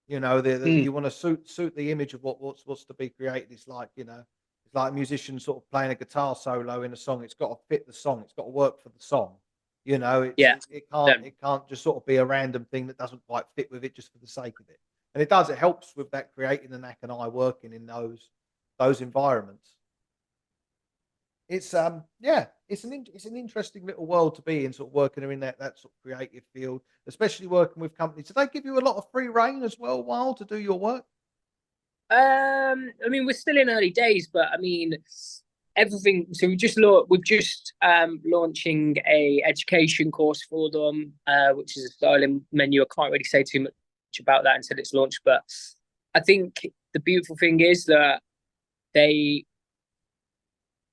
Mm. You want to suit the image of what's to be created. It's like it's like a musician sort of playing a guitar solo in a song. It's got to fit the song. It's got to work for the song. Yeah. It can't just sort of be a random thing that doesn't quite fit with it just for the sake of it. And it does. It helps with that creating the knack and eye working in those environments. Yeah, it's an interesting little world to be in, sort of working in that sort of creative field, especially working with companies. Do they give you a lot of free reign as well, while to do your work? I mean, we're still in early days, but I mean, everything. So we've just launching a education course for them, which is a styling menu. I can't really say too much about that until it's launched. But I think the beautiful thing is that they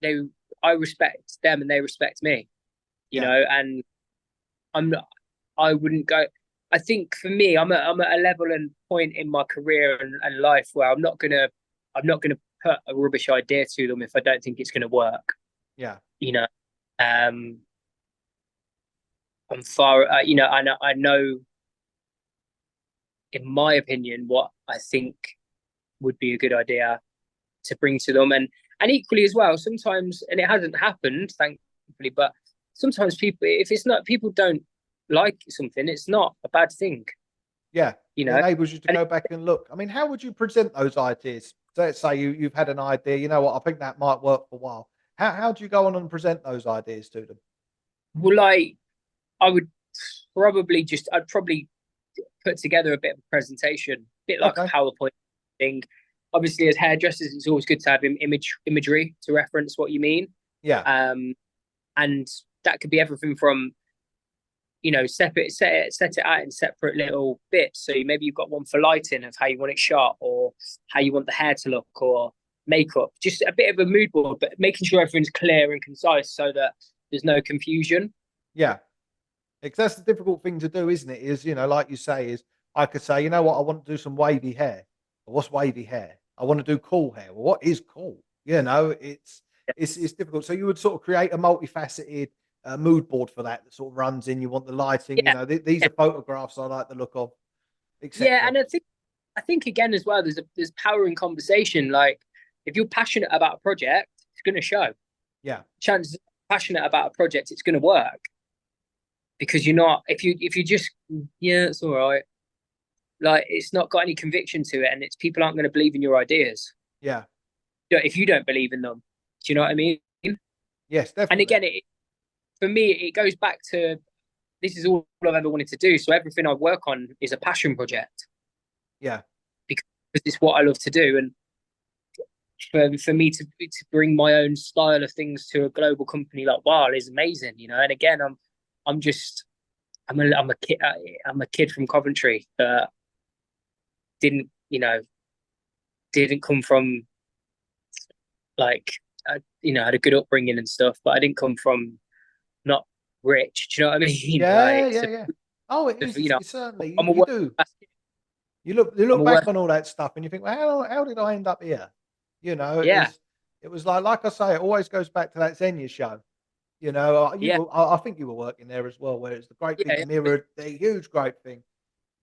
they I respect them and they respect me, you Yeah. know, and I'm not I wouldn't go. I think for me, I'm at a level and point in my career and life where I'm not gonna put a rubbish idea to them if I don't think it's gonna work. Yeah. You know, um, I'm far. I know, in my opinion, what I think would be a good idea to bring to them, and equally as well. Sometimes, and it hasn't happened, thankfully, but sometimes people, if it's not people don't like something, it's not a bad thing. Yeah. You It know, enables you to and go back and look. I mean, how would you present those ideas? So let's say you've had an idea, you know what, I think that might work for a while. How do you go on and present those ideas to them? well, like I would I'd probably put together a bit of a presentation, a bit like a Okay. PowerPoint thing. Obviously, as hairdressers, it's always good to have imagery to reference what you mean. Yeah. Um, and that could be everything from set it out in separate little bits. So maybe you've got one for lighting of how you want it shot, or how you want the hair to look, or makeup. Just a bit of a mood board, but making sure everything's clear and concise so that there's no confusion. Yeah. Because that's the difficult thing to do, isn't it? Is, you know, like you say, is I could say, you know what, I want to do some wavy hair. Well, what's wavy hair? I want to do cool hair. Well, what is cool? You know, it's difficult. So you would sort of create a multifaceted mood board for that that sort of runs in. You want the lighting. You Yeah, know, these yeah, are photographs I like the look of, yeah. etc. And I think again as well, there's power in conversation. Like if you're passionate about a project, it's going to show. Yeah, Chances passionate about a project, it's going to work because you're not. If you just yeah, it's all right. Like it's not got any conviction to it, and it's people aren't going to believe in your ideas yeah, if you don't believe in them. Do you know what I mean? yes, And definitely. again, for me, it goes back to this is all I've ever wanted to do. So everything I work on is a passion project Yeah, because it's what I love to do. And for me to bring my own style of things to a global company like Wahl is amazing, you know. And again, I'm just I'm a kid from Coventry that didn't didn't come from like had a good upbringing and stuff, but I didn't come from not rich. Do you know what I mean? yeah, Like yeah, so, yeah. Oh, it is. It's certainly I'm a you work. do. You I'm look a back work. on all that stuff and you think, well, how did I end up here? You know, Yeah, it was like I say, it always goes back to that Xenia show. You know, yeah, I think you were working there as well, where it's the great big yeah, mirrored, the huge great thing.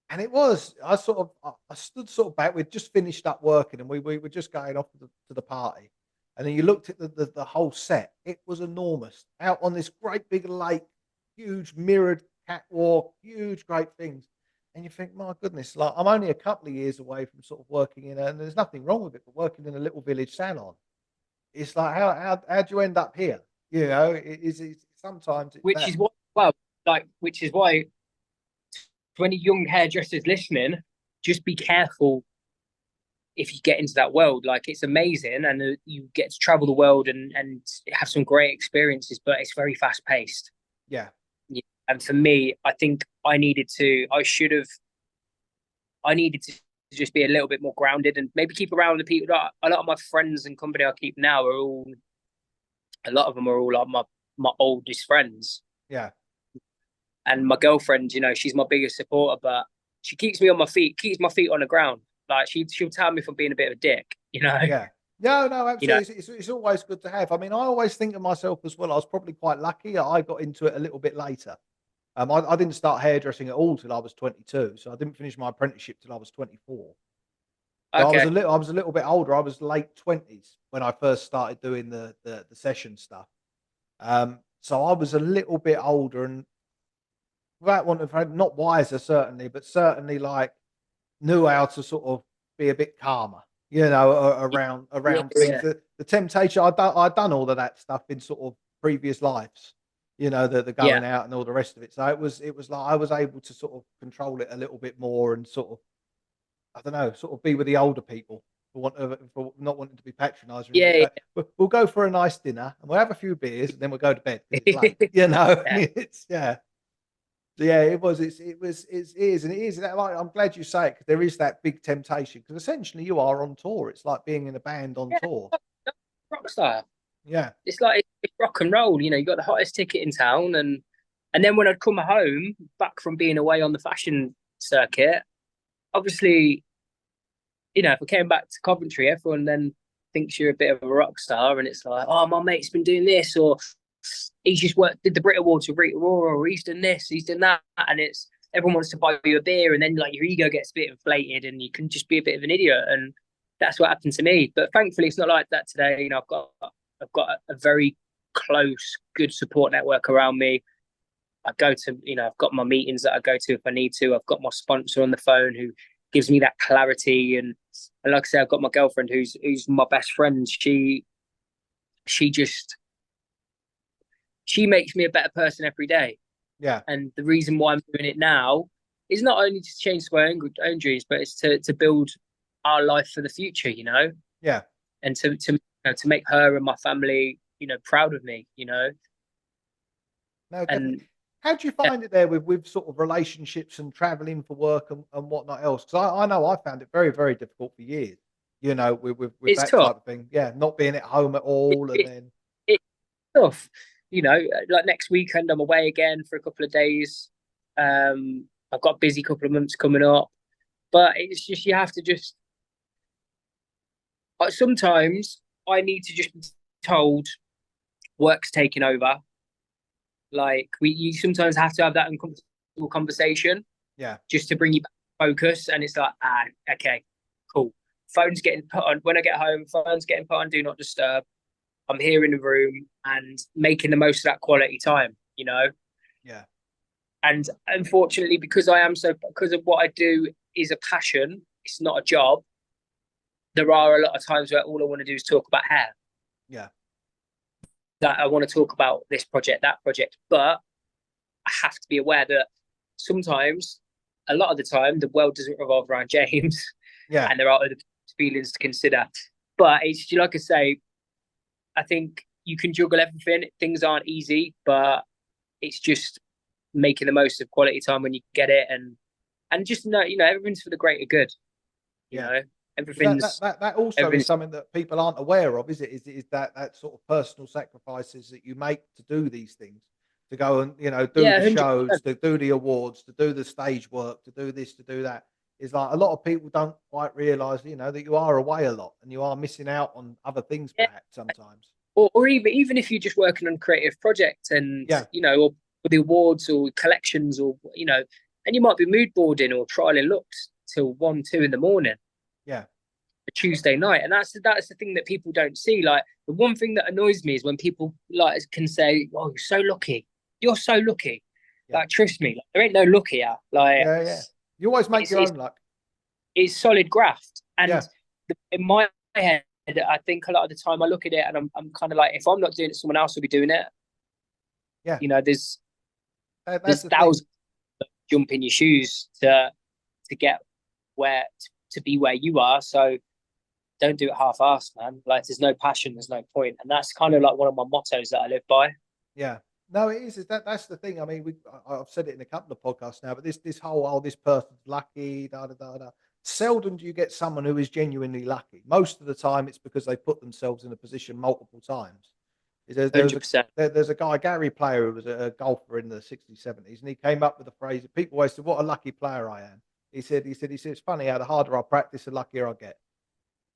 And it was, I stood sort of back. We'd just finished up working, and we were just going off to the party. And then you looked at the whole set. It was enormous, out on this great big lake, huge mirrored catwalk, huge great things. And you think, my goodness, like I'm only a couple of years away from sort of working in, and there's nothing wrong with it, but working in a little village salon. It's like how do you end up here? You know, it's sometimes it's which that. is what which is why to any young hairdressers listening, just be careful if you get into that world. Like it's amazing, and you get to travel the world and have some great experiences, but it's very fast paced. Yeah, Yeah. And for me, I think I needed to just be a little bit more grounded and maybe keep around the people. A lot of my friends and company I keep now a lot of them are all like my oldest friends. yeah, And my girlfriend, she's my biggest supporter, but she keeps me on my feet, keeps my feet on the ground. Like she'll tell me if I'm being a bit of a dick, yeah. No, no, you know. absolutely. It's always good to have. I mean, I always think of myself as well. I was probably quite lucky. I got into it a little bit later. I didn't start hairdressing at all till I was 22, so I didn't finish my apprenticeship till I was 24. So Okay, I was a little bit older. I was late 20s when I first started doing the session stuff. So I was a little bit older, and without want of not wiser certainly, but certainly like knew how to sort of be a bit calmer, you know, yeah, around things. yeah, The temptation, I'd done all of that stuff in sort of previous lives, you know, the yeah, going out and all the rest of it. So it was like I was able to sort of control it a little bit more and sort of, I don't know, sort of be with the older people for not wanting to be patronising. And just yeah, go, we'll go for a nice dinner and we'll have a few beers and then we'll go to bed because it's late, you know. yeah. It's yeah, Yeah, it was. It is, and it is. Like, I'm glad you say it because there is that big temptation. Because essentially, you are on tour. It's like being in a band on Yeah, tour. rock star. Yeah, It's like it's rock and roll. You know, you got the hottest ticket in town, and then when I'd come home back from being away on the fashion circuit, obviously, you know, if I came back to Coventry, everyone then thinks you're a bit of a rock star, and it's like, oh, my mate's been doing this, or he's just did the Brit Awards with Rita Ora, or he's done this, he's done that, and it's everyone wants to buy you a beer, and then like your ego gets a bit inflated, and you can just be a bit of an idiot, and that's what happened to me. But thankfully, it's not like that today. You know, I've got a very close, good support network around me. I go to, you know, I've got my meetings that I go to if I need to. I've got my sponsor on the phone who gives me that clarity, and like I said, I've got my girlfriend who's my best friend. She just she makes me a better person every day. yeah, And the reason why I'm doing it now is not only to change my own dreams, but it's to build our life for the future, you know, yeah. and to make her and my family, you know, proud of me, you know, No, and definitely. How do you yeah, find it there with sort of relationships and traveling for work and whatnot else? Because I know I found it very, very difficult for years, you know, with it's that tough. type of thing. Yeah, not being at home at It, all. And it, then, it's tough, you know. Like next weekend, I'm away again for a couple of days. I've got a busy couple of months coming up, but it's just you have to just. Sometimes I need to just be told work's taking over. Like you sometimes have to have that uncomfortable conversation yeah, just to bring you back focus. And it's like, okay, cool. Phone's getting put on when I get home. Phone's getting put on do not disturb. I'm here in the room and making the most of that quality time. You know, yeah, and unfortunately, because of what I do is a passion. It's not a job. There are a lot of times where all I want to do is talk about hair. yeah, That I want to talk about this project, that project, but I have to be aware that sometimes, a lot of the time, the world doesn't revolve around James, yeah. and there are other feelings to consider. But it's like I say, I think you can juggle everything. Things aren't easy, but it's just making the most of quality time when you get it, and just know, you know, everything's for the greater good. You Yeah. know, 'Cause that everything's that also is everything's something that people aren't aware of, is it? Is that sort of personal sacrifices that you make to do these things, to go and, you know, do yeah, the 100%. shows, to do the awards, to do the stage work, to do this, to do that. Is like a lot of people don't quite realise, you know, that you are away a lot and you are missing out on other things Yeah. perhaps sometimes. Or even if you're just working on a creative project and Yeah, you know, or the awards or collections or you know, and you might be mood boarding or trialing looks till 1, 2 in the morning, yeah, a Tuesday night, and that's the thing that people don't see. Like the one thing that annoys me is when people like can say, "Oh, you're so lucky, you're so lucky." yeah, Like trust me, like, there ain't no luck here. Like yeah, yeah. You always make it's your it's, own luck. it's solid graft, and Yeah, in my head, I think a lot of the time I look at it and I'm kind of like, if I'm not doing it, someone else will be doing it. yeah. You know, there's That's the thing. thousands that jump in your shoes to get where to be where you are. So don't do it half-assed, man. Like there's no passion, there's no point, and that's kind of like one of my mottos that I live by. Yeah. No, it is. That's the thing. I mean, I've said it in a couple of podcasts now, but this whole, oh, this person's lucky, da da da da. Seldom do you get someone who is genuinely lucky. Most of the time, it's because they put themselves in a position multiple times. There was 100%. there's a guy, Gary Player, who was a golfer in the 60s, 70s, and he came up with the phrase. People always said, "What a lucky player I am." He said, it's funny how the harder I practice, the luckier I get.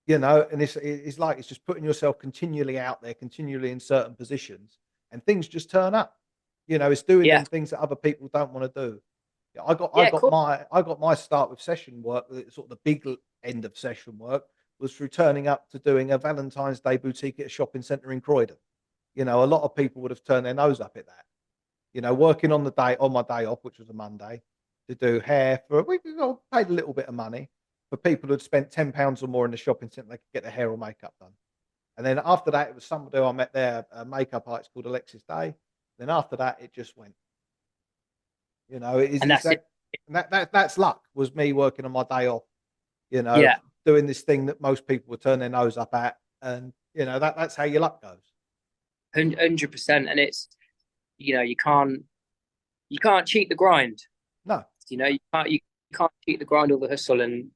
You know, and it's like it's just putting yourself continually out there, continually in certain positions, and things just turn up. You know, it's doing Yeah, them things that other people don't want to do. Yeah, yeah, cool. I got my start with session work, sort of the big end of session work was through turning up to doing a Valentine's Day boutique at a shopping centre in Croydon. You know, a lot of people would have turned their nose up at that. You know, working on my day off, which was a Monday, to do hair for a week, paid a little bit of money for people who'd spent £10 or more in the shopping centre. They could get their hair or makeup done. And then after that, it was somebody I met there, a makeup artist called Alexis Day. Then after that, it just went. You know, And it's that's it. that, that's luck. Was me working on my day off. You know, Yeah, doing this thing that most people would turn their nose up at, and you know that's how your luck goes. 100%. And it's you know you can't cheat the grind. No. You can't cheat the grind or the hustle. And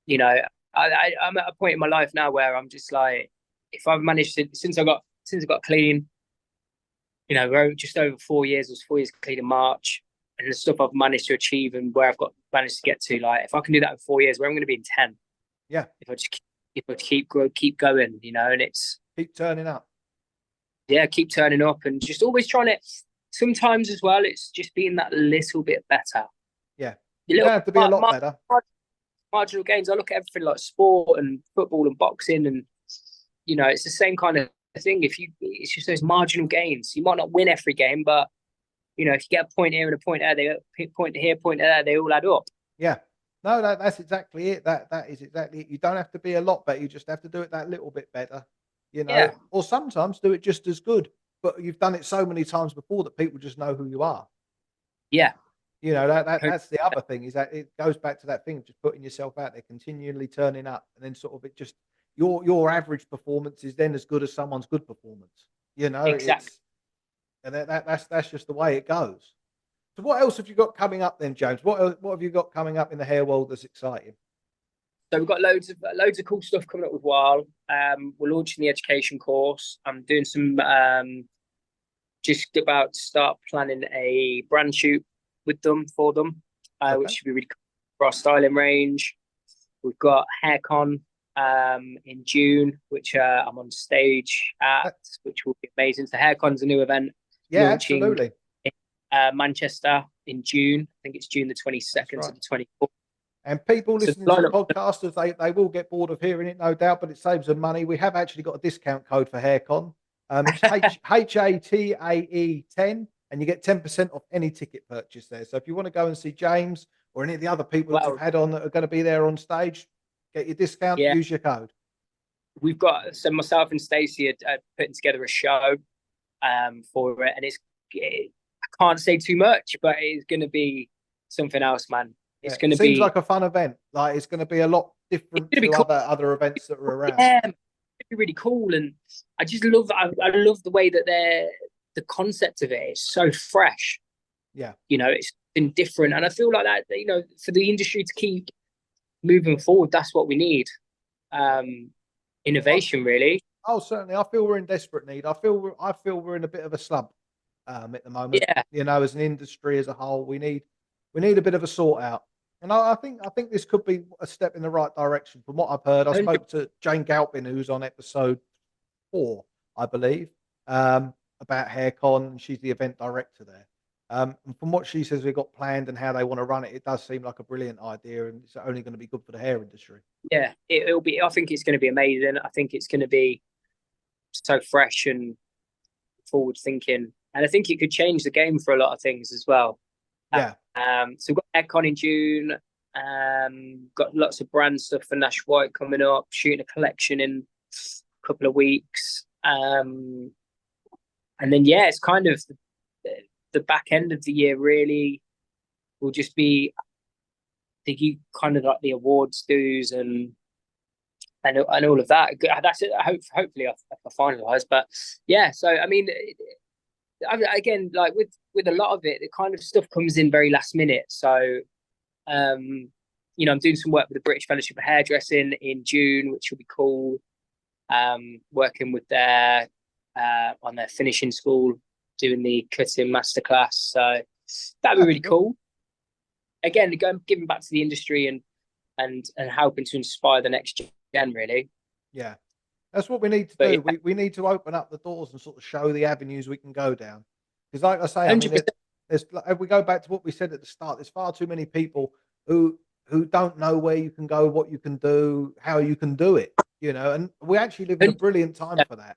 I'm at a point in my life now where I'm just like, if I've managed to, since I got clean, we're just over 4 years. It was 4 years clean in March, and the stuff I've managed to achieve and where I've managed to get to, like, if I can do that in 4 years, where I'm going to be in 10. Yeah. If I just keep going, and it's keep turning up. Yeah, keep turning up and just always trying to. Sometimes as well, it's just being that little bit better. Yeah, you don't have to be a lot better. Marginal gains. I look at everything like sport and football and boxing, and it's the same kind of thing. It's just those marginal gains. You might not win every game, but if you get a point here and a point there, they point here, point there, they all add up. Yeah, no, that's exactly it. That is exactly it. You don't have to be a lot better. You just have to do it that little bit better. Yeah. Or sometimes do it just as good. But you've done it so many times before that people just know who you are. Yeah. That's the other thing, is that it goes back to that thing of just putting yourself out there, continually turning up, and then sort of it just your average performance is then as good as someone's good performance. Exactly. And that's just the way it goes. So what else have you got coming up then, James? What have you got coming up in the hair world that's exciting? So we've got loads of cool stuff coming up with Wahl. We're launching the education course. I'm doing some just about to start planning a brand shoot with them for them, Okay. which should be really cool for our styling range. We've got HairCon in June, which I'm on stage at, which will be amazing. So HairCon's a new event. Yeah, absolutely. In Manchester in June. I think it's June the 22nd to the 24th. And people listening to the podcast, if they will get bored of hearing it, no doubt, but it saves them money. We have actually got a discount code for HairCon. It's H.A.T.A.E 10, and you get 10% off any ticket purchase there. So if you want to go and see James or any of the other people that we've had on that are going to be there on stage, get your discount, use your code. We've got, so myself and Stacey are putting together a show for it, and I can't say too much, but it's going to be something else, man. It's going to be, seems like a fun event. Like, it's going to be a lot different to cool. other events that are around. Yeah, it'd be really cool, and I just love that. I love the way that the concept of it is so fresh. Yeah, it's been different, and I feel like that. For the industry to keep moving forward, that's what we need. Innovation, really. Oh, certainly. I feel we're in desperate need. I feel we're in a bit of a slump at the moment. Yeah. As an industry as a whole, we need a bit of a sort out. And I think this could be a step in the right direction. From what I've heard, I spoke to Jane Galpin, who's on episode 4, I believe, about HairCon. She's the event director there. And from what she says we've got planned and how they want to run it, it does seem like a brilliant idea, and it's only going to be good for the hair industry. Yeah, it'll be. I think it's going to be amazing. I think it's going to be so fresh and forward thinking, and I think it could change the game for a lot of things as well. Yeah. So we've got HairCon in June. Got lots of brand stuff for Nashwhite coming up. Shooting a collection in a couple of weeks. And then it's kind of the back end of the year really will just be kind of like the awards dues and all of that. That's it. Hopefully I finalise. But so I mean, again, like with a lot of it, the kind of stuff comes in very last minute. So, I'm doing some work with the British Fellowship of Hairdressing in June, which will be cool. Working with on their finishing school, doing the cutting masterclass. So that'd be really cool. Again, giving back to the industry and helping to inspire the next gen, really. Yeah. That's what we need to do. We need to open up the doors and sort of show the avenues we can go down. Because, like I say, I mean, if we go back to what we said at the start, there's far too many people who don't know where you can go, what you can do, how you can do it. And we actually live in a brilliant time for that,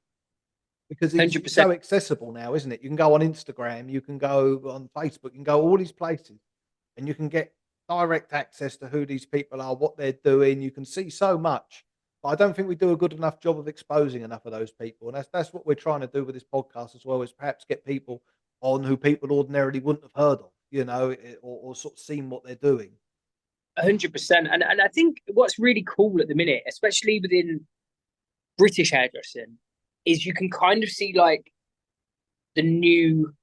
because it's so accessible now, isn't it? You can go on Instagram, you can go on Facebook, you can go all these places, and you can get direct access to who these people are, what they're doing. You can see so much. I don't think we do a good enough job of exposing enough of those people, and that's what we're trying to do with this podcast as well, is perhaps get people on who people ordinarily wouldn't have heard of, or sort of seen what they're doing. 100%, and I think what's really cool at the minute, especially within British hairdressing, is you can kind of see like the new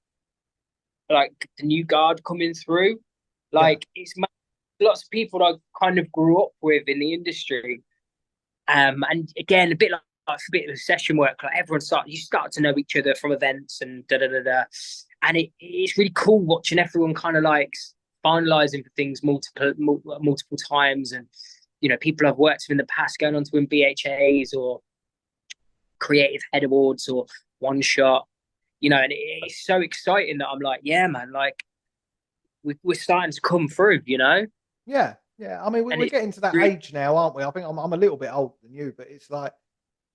like the new guard coming through. Yeah, Like it's lots of people that I kind of grew up with in the industry. And again, a bit like a bit of session work. Like you start to know each other from events and da da da da. And it's really cool watching everyone kind of like finalizing for things multiple times. And people I've worked with in the past going on to win BHAs or Creative Head Awards or One Shot. And it's so exciting that I'm like, yeah, man, like we're starting to come through. yeah, yeah. I mean, And we're it's getting to that really, age now, aren't we? I think I'm a little bit older than you, but it's like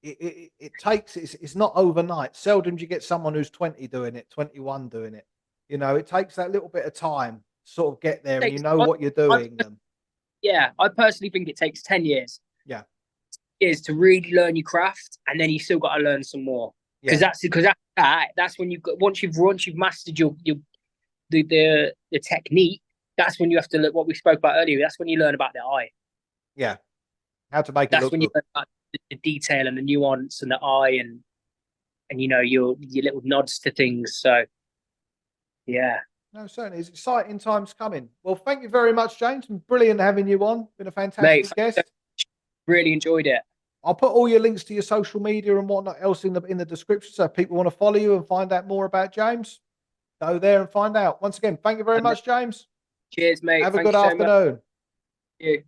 it takes it's not overnight. Seldom do you get someone who's 20 doing it, 21 doing it. It takes that little bit of time to sort of get there, and you takes, know what you're I, doing. yeah, I personally think it takes 10 years Yeah, is to really learn your craft, and then you still got to learn some more. Because yeah, that's when once you've mastered the technique. That's when you have to look what we spoke about earlier. That's when you learn about the eye. yeah. How to make it That's look when you good. learn about the detail and the nuance and the eye and your little nods to things. So yeah, No, certainly. It's exciting times coming. Well, thank you very much, James. Been brilliant having you on. Been a mate, fantastic guest. really enjoyed it. I'll put all your links to your social media and whatnot else in the description. So if people want to follow you and find out more about James, go there and find out. Once again, thank you very And much, James. cheers, mate. Have a Thank good you so much. afternoon. You.